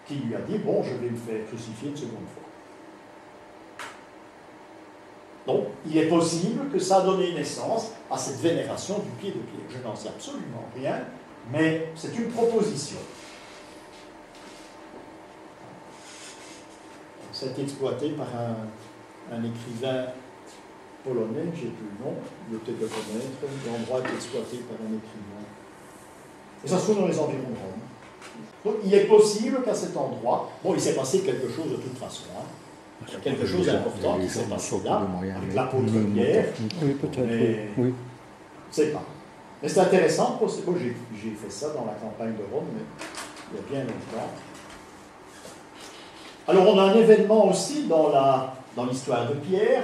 qui lui a dit, bon, je vais me faire crucifier une seconde fois. Donc, il est possible que ça a donné naissance à cette vénération du pied de Pierre. Je n'en sais absolument rien, mais c'est une proposition. Ça a été exploité par un écrivain polonais, j'ai plus le nom, il peut-être le connaître, l'endroit est exploité par un écrivain. Et ça se trouve dans les environs de Rome. Donc, il est possible qu'à cet endroit, bon, il s'est passé quelque chose de toute façon, hein. Il y a quelque chose d'important qui s'est passé là, avec l'apôtre Pierre. Oui, peut-être, mais oui. je ne sais pas. Mais c'est intéressant, moi j'ai fait ça dans la campagne de Rome, mais il y a bien longtemps. Alors on a un événement aussi dans l'histoire de Pierre,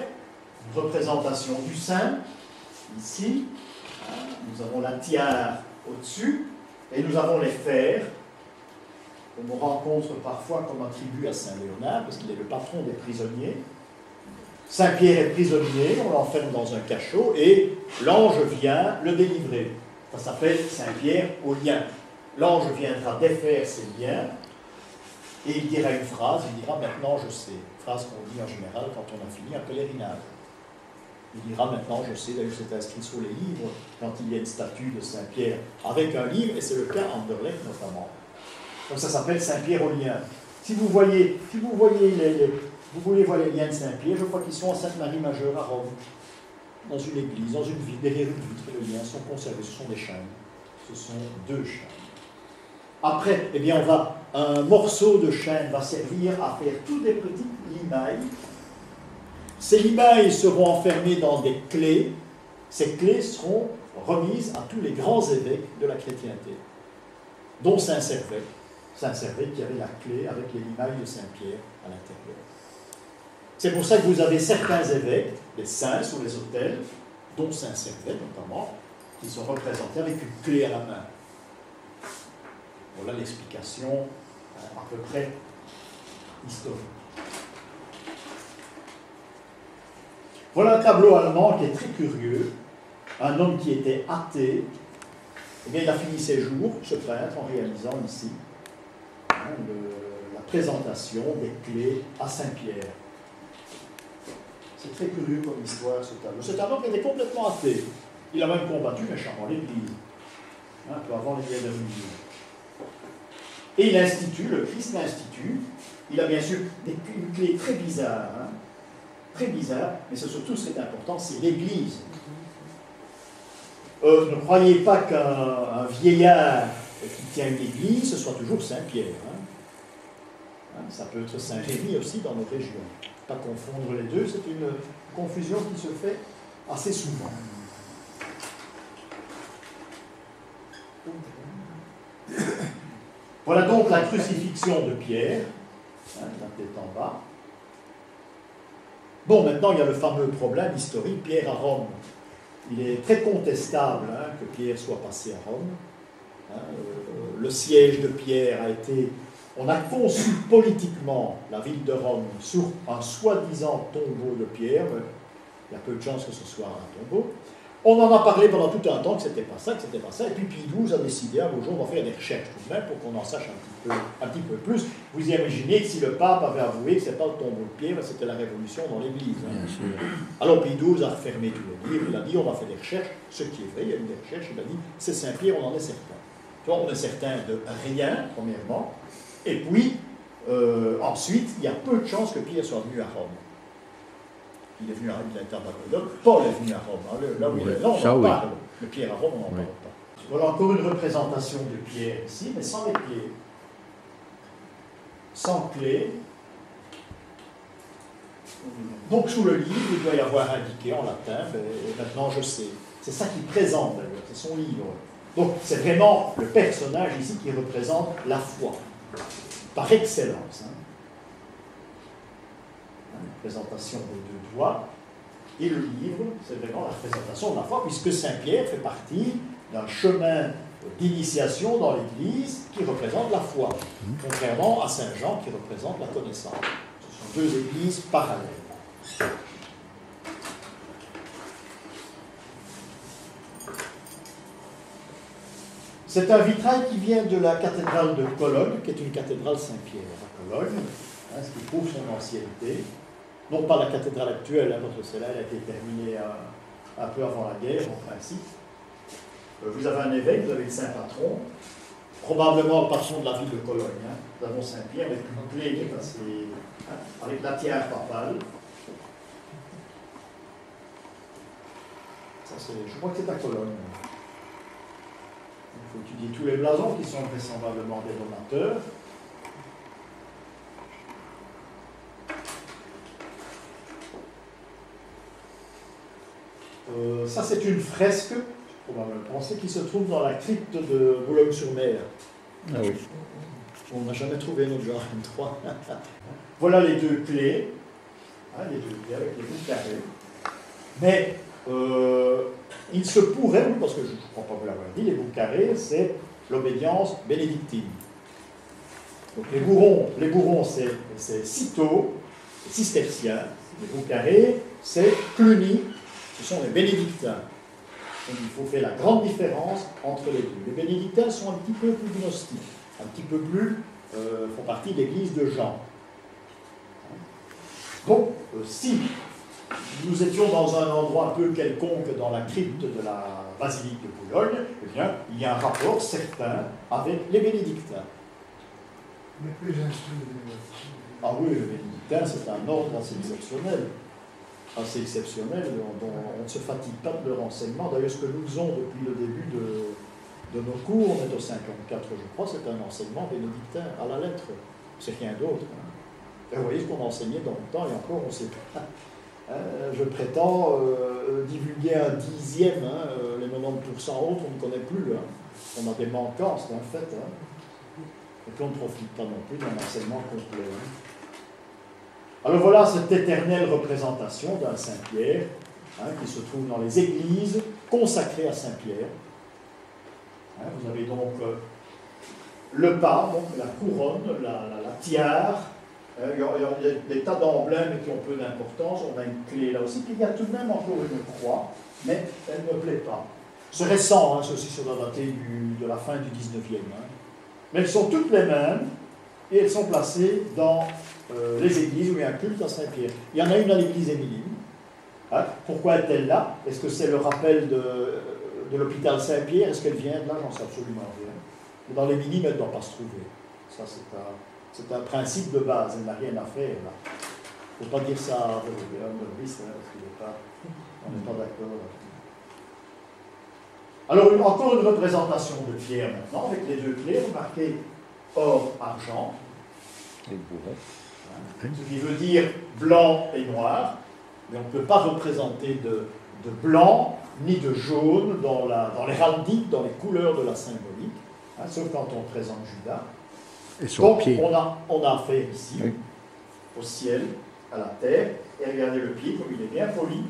une représentation du saint, ici. Nous avons la tiare au-dessus, et nous avons les fers, qu'on rencontre parfois comme attribut à Saint-Léonard, parce qu'il est le patron des prisonniers. Saint-Pierre est prisonnier, on l'enferme dans un cachot, et l'ange vient le délivrer. Ça s'appelle Saint-Pierre au lien. L'ange viendra défaire ses liens, et il dira une phrase, il dira « Maintenant je sais ». Phrase qu'on dit en général quand on a fini un pèlerinage. Il dira « Maintenant je sais », d'ailleurs c'est inscrit sur les livres, quand il y a une statue de Saint-Pierre avec un livre, et c'est le cas à Anderlecht notamment. Donc ça s'appelle Saint-Pierre au lien. Si vous voyez vous voulez voir les liens de Saint-Pierre, je crois qu'ils sont à Sainte-Marie-Majeure à Rome, dans une église, dans une ville, derrière une vitre, les liens sont conservés, ce sont des chaînes. Ce sont 2 chaînes. Après, eh bien, un morceau de chaîne va servir à faire tous des petites limailles. Ces limailles seront enfermées dans des clés. Ces clés seront remises à tous les grands évêques de la chrétienté, dont Saint-Servais. Saint-Servais qui avait la clé avec les limailles de Saint-Pierre à l'intérieur. C'est pour ça que vous avez certains évêques, les saints sur les autels, dont Saint-Servais notamment, qui sont représentés avec une clé à la main. Voilà l'explication à peu près historique. Voilà un tableau allemand qui est très curieux. Un homme qui était athée, eh bien, il a fini ses jours, ce peintre, en réalisant ici la présentation des clés à Saint-Pierre. C'est très curieux comme histoire, ce tableau. C'est un homme qui était complètement athée. Il a même combattu méchamment l'Église, un peu avant les guerres de religion. Et il institue, le Christ l'institue. Il a bien sûr une clé très bizarre, très bizarre, mais c'est surtout ce qui est important, c'est l'Église. Ne croyez pas qu'un vieillard qui tient une église, ce soit toujours Saint-Pierre. Ça peut être Saint-Rémy aussi dans nos régions. Pas confondre les deux, c'est une confusion qui se fait assez souvent. Voilà donc la crucifixion de Pierre, la tête en bas. Bon, maintenant il y a le fameux problème historique, Pierre à Rome. Il est très contestable que Pierre soit passé à Rome. Le siège de Pierre a été... On a conçu politiquement la ville de Rome sur un soi-disant tombeau de Pierre. Il y a peu de chances que ce soit un tombeau. On en a parlé pendant tout un temps que c'était pas ça, Et puis Pie XII a décidé un beau jour d'en faire des recherches tout de même pour qu'on en sache un petit peu plus. Vous imaginez que si le pape avait avoué que ce n'était pas le tombeau de Pierre, c'était la révolution dans l'Église. Alors Pie XII a refermé tous les livres, il a dit on va faire des recherches, ce qui est vrai, il y a eu des recherches, il a dit c'est Saint-Pierre, on en est certain. Tu vois, on est certain de rien, premièrement, et puis ensuite, il y a peu de chances que Pierre soit venu à Rome. Il est venu à Rome, il a été à Bagdad. Paul est venu à Rome. Là où il est, là on en parle. Mais Pierre à Rome, on n'en parle pas. Voilà encore une représentation de Pierre ici, mais sans les pieds. Sans clé. Donc sous le livre, il doit y avoir indiqué en latin, et maintenant je sais. C'est ça qu'il présente d'ailleurs, c'est son livre. Donc c'est vraiment le personnage ici qui représente la foi, par excellence. Une présentation des deux doigts, et le livre, c'est vraiment la représentation de la foi, puisque Saint-Pierre fait partie d'un chemin d'initiation dans l'Église qui représente la foi, contrairement à Saint-Jean qui représente la connaissance. Ce sont deux églises parallèles. C'est un vitrail qui vient de la cathédrale de Cologne, qui est une cathédrale Saint-Pierre à Cologne, ce qui prouve son ancienneté. Non pas la cathédrale actuelle, parce que celle-là elle a été terminée un peu avant la guerre, en principe. Vous avez un évêque, vous avez le Saint-Patron, probablement le patron de la ville de Cologne. Nous avons Saint-Pierre avec une clé qui est passée, avec la tiare papale. Ça, je crois que c'est à Cologne. Il faut étudier tous les blasons qui sont vraisemblablement des donateurs. Ça, c'est une fresque, probablement pensée, qui se trouve dans la crypte de Boulogne-sur-Mer. Ah oui. On n'a jamais trouvé notre genre M3. Voilà les deux clés. Les deux clés avec les bouts carrés. Mais il se pourrait, parce que je ne crois pas vous l'avoir dit, les bouts carrés, c'est l'obédience bénédictine. Donc les bourrons c'est Cîteaux, les cisterciens. Les bouts carrés, c'est Cluny. Ce sont les bénédictins. Donc il faut faire la grande différence entre les deux. Les bénédictins sont un petit peu plus gnostiques, un petit peu plus, font partie de l'église de Jean. Donc, si nous étions dans un endroit un peu quelconque dans la crypte de la basilique de Boulogne, eh bien, il y a un rapport certain avec les bénédictins. Mais plus instruits. Ah oui, les bénédictins, c'est un ordre assez exceptionnel. Dont on ne se fatigue pas de leur enseignement. D'ailleurs, ce que nous faisons depuis le début de nos cours, on est au 54, je crois, c'est un enseignement bénédictin à la lettre. C'est rien d'autre. Et vous voyez ce qu'on enseignait dans le temps, et encore, on ne sait pas. Je prétends divulguer un dixième, les 90% autres, on ne connaît plus. On a des manquants, c'est un fait. Et puis on ne profite pas non plus d'un enseignement complet. Alors voilà cette éternelle représentation d'un Saint-Pierre qui se trouve dans les églises consacrées à Saint-Pierre. Vous avez donc le pas, donc la couronne, la tiare. Il y a des tas d'emblèmes qui ont peu d'importance. On a une clé là aussi. Puis il y a tout de même encore une croix, mais elle ne me plaît pas. C'est récent, ceci ça doit dater de la fin du 19e. Mais elles sont toutes les mêmes et elles sont placées dans les églises où il y a un culte à Saint-Pierre. Il y en a une à l'église Émilie. Pourquoi est-elle là? Est-ce que c'est le rappel de l'hôpital Saint-Pierre? Est-ce qu'elle vient de là? J'en sais absolument rien. Dans les minimes, elle ne doit pas se trouver. Ça, c'est un principe de base. Elle n'a rien à faire là. Il ne faut pas dire ça à Undervis, parce qu'on n'est pas d'accord. Alors, encore une représentation de Pierre maintenant, avec les deux clés, remarquez or, argent. Et bourret. Ce qui veut dire blanc et noir, mais on ne peut pas représenter de blanc ni de jaune dans l'héraldique, dans les couleurs de la symbolique, sauf quand on présente Judas. Et son Donc pied. on a affaire ici au ciel, à la terre, et regardez le pied comme il est bien poli.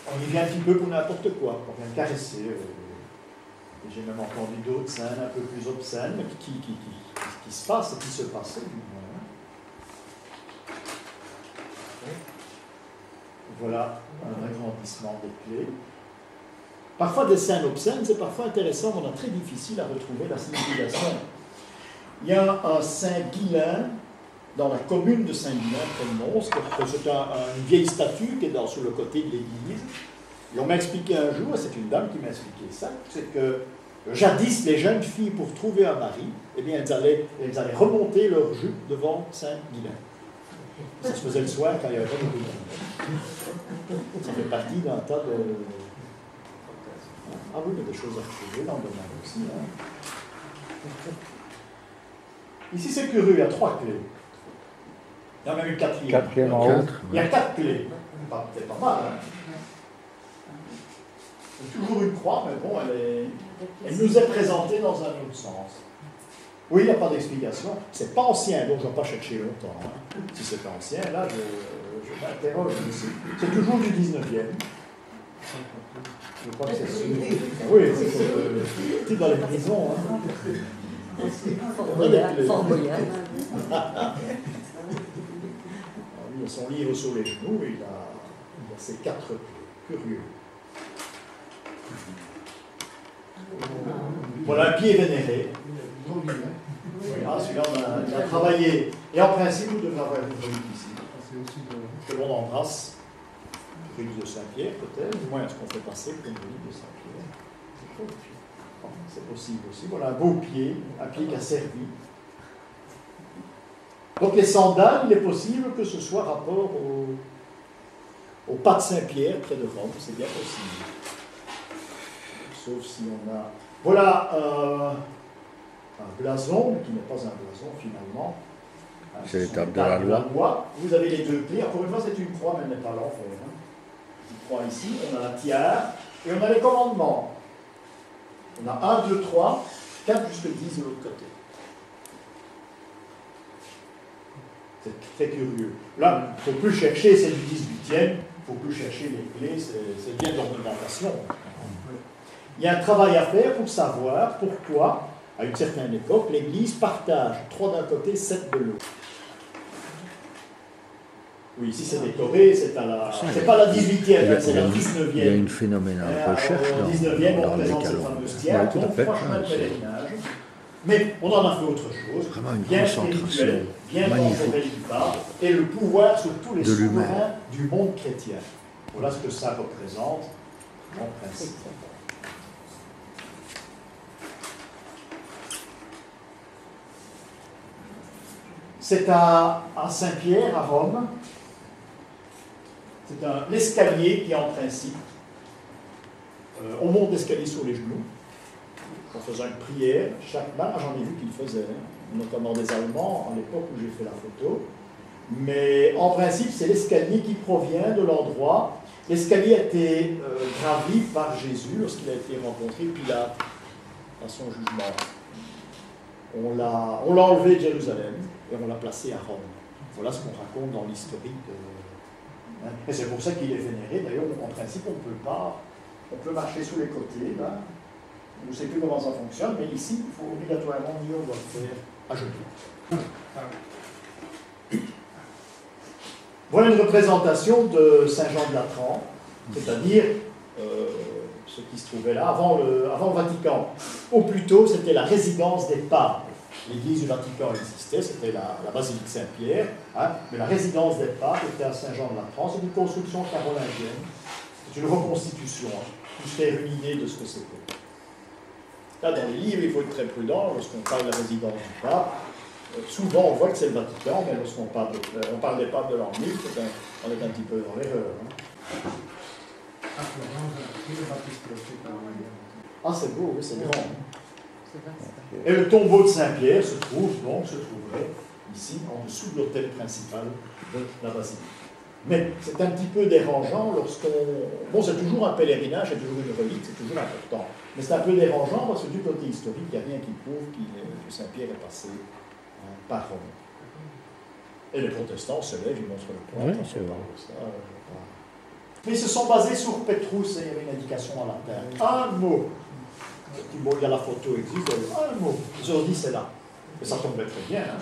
On y vient un petit peu pour n'importe quoi, on vient caresser. J'ai même entendu d'autres scènes un peu plus obscènes, mais qui se passent et qui se passaient. Voilà un agrandissement des clés. Parfois des scènes obscènes, c'est parfois intéressant, mais on a très difficile à retrouver la signification. Il y a un Saint-Guilain dans la commune de Saint-Guilain, près de Mons, c'est une vieille statue qui est sur le côté de l'église. Et on m'a expliqué un jour, c'est une dame qui m'a expliqué ça, c'est que jadis, les jeunes filles, pour trouver un mari, eh bien, elles allaient remonter leur jupe devant Saint-Guilain. Ça se faisait le soir quand il y avait pas de. Ça fait partie d'un tas de. Ah oui, il y a des choses à retrouver dans le domaine aussi. Hein. Ici, c'est curieux, il y a 3 clés. Il y en a même une 4e. Il y a 4 clés. C'est pas mal. Hein. C'est toujours une croix, mais bon, elle nous est présentée dans un autre sens. Oui, il n'y a pas d'explication. C'est pas ancien, donc je ne vais pas chercher longtemps. Hein. Si c'est ancien, là, je m'interroge ici. C'est toujours du 19e. Je crois que c'est sûr. Oui, c'est dans les prisons. Hein. Fort Boyard. Il a son livre sur les genoux, il a ces 4 clés. Curieux. Voilà un pied vénéré. Ah, celui-là, il a travaillé. Et en principe, vous devrez avoir une relique ici. Que l'on embrasse. Une relique de Saint-Pierre, peut-être. Du moins, ce qu'on fait passer pour une relique de Saint-Pierre. C'est possible aussi. Voilà un beau pied, un pied qui a servi. Donc, les sandales, il est possible que ce soit rapport au pas de Saint-Pierre près de Rome. C'est bien possible. Sauf si on a. Voilà un blason, qui n'est pas un blason finalement. C'est l'étape de la loi. Vous avez les 2 clés. Encore une fois, c'est une croix, mais elle n'est pas l'enfer. Hein. Une croix ici, on a la tiare et on a les commandements. On a 1, 2, 3, 4 jusqu'à 10 de l'autre côté. C'est très curieux. Là, il ne faut plus chercher, c'est du 18e, il ne faut plus chercher les clés, c'est bien d'ornementation. Il y a un travail à faire pour savoir pourquoi, à une certaine époque, l'Église partage 3 d'un côté, 7 de l'autre. Oui, ici c'est décoré, c'est pas la 18e, c'est la 19e. Il y a une phénoménale recherche dans le 19e, on présente cette fameuse tiare, donc 3 chemins de pèlerinage. Mais on en a fait autre chose, bien spirituel, bien temporel du pape, et le pouvoir sur tous les souverains du monde chrétien. Voilà ce que ça représente en principe. C'est à Saint-Pierre, à Rome. C'est l'escalier qui, en principe, on monte l'escalier sur les genoux, en faisant une prière. Chaque main, j'en ai vu qu'ils faisaient, notamment des Allemands, à l'époque où j'ai fait la photo. Mais en principe, c'est l'escalier qui provient de l'endroit. L'escalier a été gravi par Jésus lorsqu'il a été rencontré Pilate à son jugement. On l'a enlevé de Jérusalem et on l'a placé à Rome. Voilà ce qu'on raconte dans l'historique. Et c'est pour ça qu'il est vénéré. D'ailleurs, en principe, on peut marcher sous les côtés, là. On ne sait plus comment ça fonctionne, mais ici, il faut obligatoirement dire on doit le faire à genoux. Voilà une représentation de Saint-Jean de Latran, c'est-à-dire ce qui se trouvait là avant le Vatican. Ou plutôt, c'était la résidence des papes. L'église du Vatican existait, c'était la basilique Saint-Pierre, hein, mais la résidence des papes était à Saint-Jean de Latran. C'est une construction carolingienne, c'est une reconstitution, hein, pour se faire une idée de ce que c'était. Là, dans les livres, il faut être très prudent lorsqu'on parle de la résidence du pape. Souvent, on voit que c'est le Vatican, mais lorsqu'on parle des papes de l'an 1000, on est un petit peu dans l'erreur. Hein. Ah, c'est beau, oui, c'est grand. Et le tombeau de Saint-Pierre se trouverait ici, en dessous de l'autel principal de la basilique. Mais c'est un petit peu dérangeant lorsqu'on... Bon, c'est toujours un pèlerinage, c'est toujours une relique, c'est toujours important. Mais c'est un peu dérangeant parce que du côté historique, il n'y a rien qui prouve que Saint-Pierre est passé par Rome. Et les protestants se lèvent, ils montrent le point. Oui, c'est vrai. Mais ils se sont basés sur Petrus, et il y avait une indication en latin. Un mot. Bon, il y a la photo existe, un mot. Ils ont dit c'est là. Et ça tombait très bien. Hein.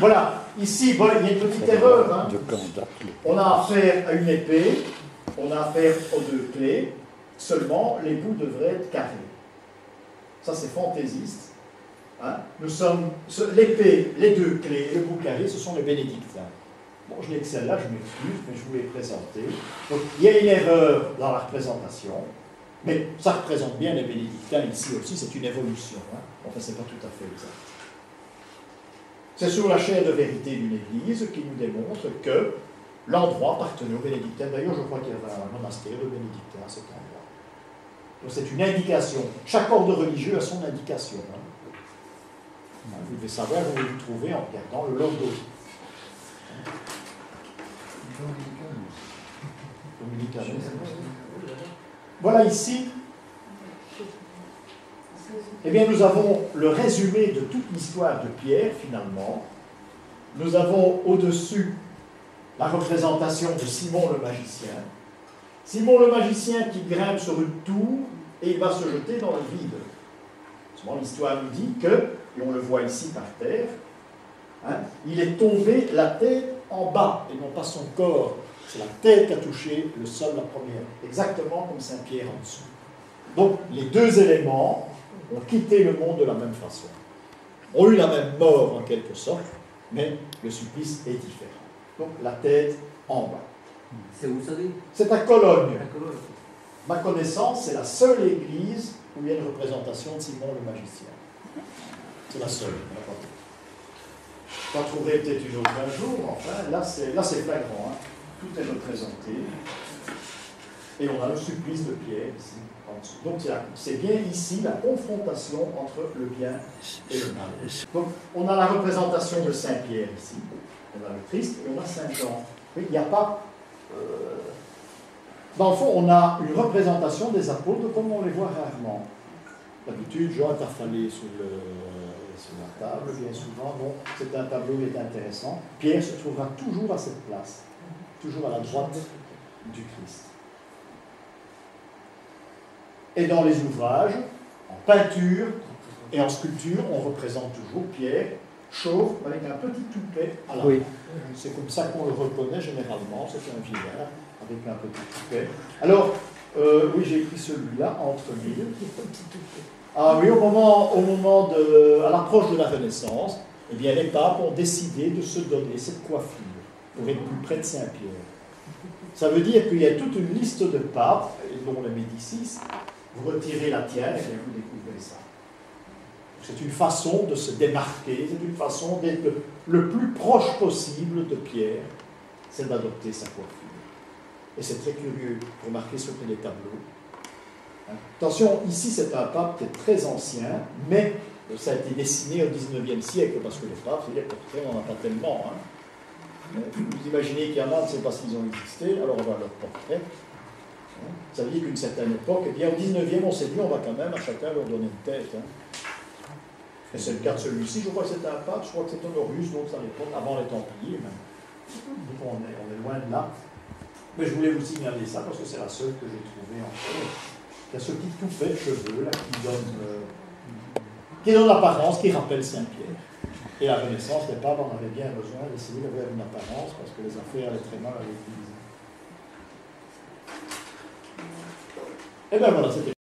Voilà, ici, bon, il y a une petite erreur. Hein. On a affaire à une épée, on a affaire aux 2 clés, seulement les bouts devraient être carrés. Ça, c'est fantaisiste. Hein. Nous sommes, l'épée, les 2 clés, le bout carré, ce sont les bénédictins. Bon, je n'ai que celle-là, je m'excuse, mais je vous l'ai présentée. Donc, il y a une erreur dans la représentation, mais ça représente bien les bénédictins ici aussi, c'est une évolution. Hein. Enfin, ce n'est pas tout à fait exact. C'est sur la chaire de vérité d'une Église qui nous démontre que l'endroit appartenait aux bénédictins. D'ailleurs, je crois qu'il y avait un monastère de bénédictins à cet endroit. Donc c'est une indication. Chaque ordre religieux a son indication. Vous devez savoir où vous vous trouvez en regardant le logo. Dominicanisme. Voilà ici. Eh bien, nous avons le résumé de toute l'histoire de Pierre, finalement. Nous avons au-dessus la représentation de Simon le magicien. Simon le magicien qui grimpe sur une tour et il va se jeter dans le vide. Souvent, l'histoire nous dit que, et on le voit ici par terre, il est tombé la tête en bas et non pas son corps. C'est la tête qui a touché le sol la première, exactement comme Saint-Pierre en dessous. Donc, les deux éléments ont quitté le monde de la même façon. Ont eu la même mort en quelque sorte, mais le supplice est différent. Donc, la tête en bas. C'est où ça dit? C'est à Cologne. Ma connaissance, c'est la seule église où il y a une représentation de Simon le magicien. C'est la seule. J'en trouverai peut-être une autre un jour, enfin, là c'est flagrant. Tout est représenté. Et on a le supplice de Pierre ici, en dessous. Donc c'est bien ici la confrontation entre le bien et le mal. Donc on a la représentation de Saint-Pierre ici. On a le Christ et on a Saint-Jean. Il n'y a pas... Dans le fond, on a une représentation des apôtres comme on les voit rarement. D'habitude, Jean est affalé sur la table, bien souvent. Bon, c'est un tableau qui est intéressant. Pierre se trouvera toujours à cette place, toujours à la droite du Christ. Et dans les ouvrages, en peinture et en sculpture, on représente toujours Pierre chauve avec un petit toupet à la main. C'est comme ça qu'on le reconnaît généralement, c'est un vieillard avec un petit toupet. Alors, oui, j'ai écrit celui-là, entre mille. Ah oui, à l'approche de la Renaissance, eh bien, les papes ont décidé de se donner cette coiffure pour être plus près de Saint-Pierre. Ça veut dire qu'il y a toute une liste de papes, dont les Médicis. Vous retirez la tienne et bien vous découvrez ça. C'est une façon de se démarquer, c'est une façon d'être le plus proche possible de Pierre, c'est d'adopter sa coiffure. Et c'est très curieux, remarquez sur les tableaux. Attention, ici c'est un pape qui est très ancien, mais ça a été dessiné au XIXe siècle, parce que les papes, les portraits, on n'en a pas tellement. Vous imaginez qu'il y en a, on ne sait pas s'ils ont existé, alors on va leur portrait. Ça veut dire qu'à une certaine époque, eh bien, au XIXe, on s'est dit, on va quand même à chacun leur donner une tête. Et c'est le cas de celui-ci, je crois que c'est un pape, je crois que c'est Honorius, donc à l'époque, avant les Templiers même. Donc on est loin de là. Mais je voulais vous signaler ça, parce que c'est la seule que j'ai trouvée encore. Il y a ce petit toupet de cheveux, là, qui donne l'apparence, qui rappelle Saint-Pierre. Et la Renaissance, les papes en avaient bien besoin d'essayer d'avoir une apparence, parce que les affaires allaient très mal à l'Église. Et bien voilà, c'était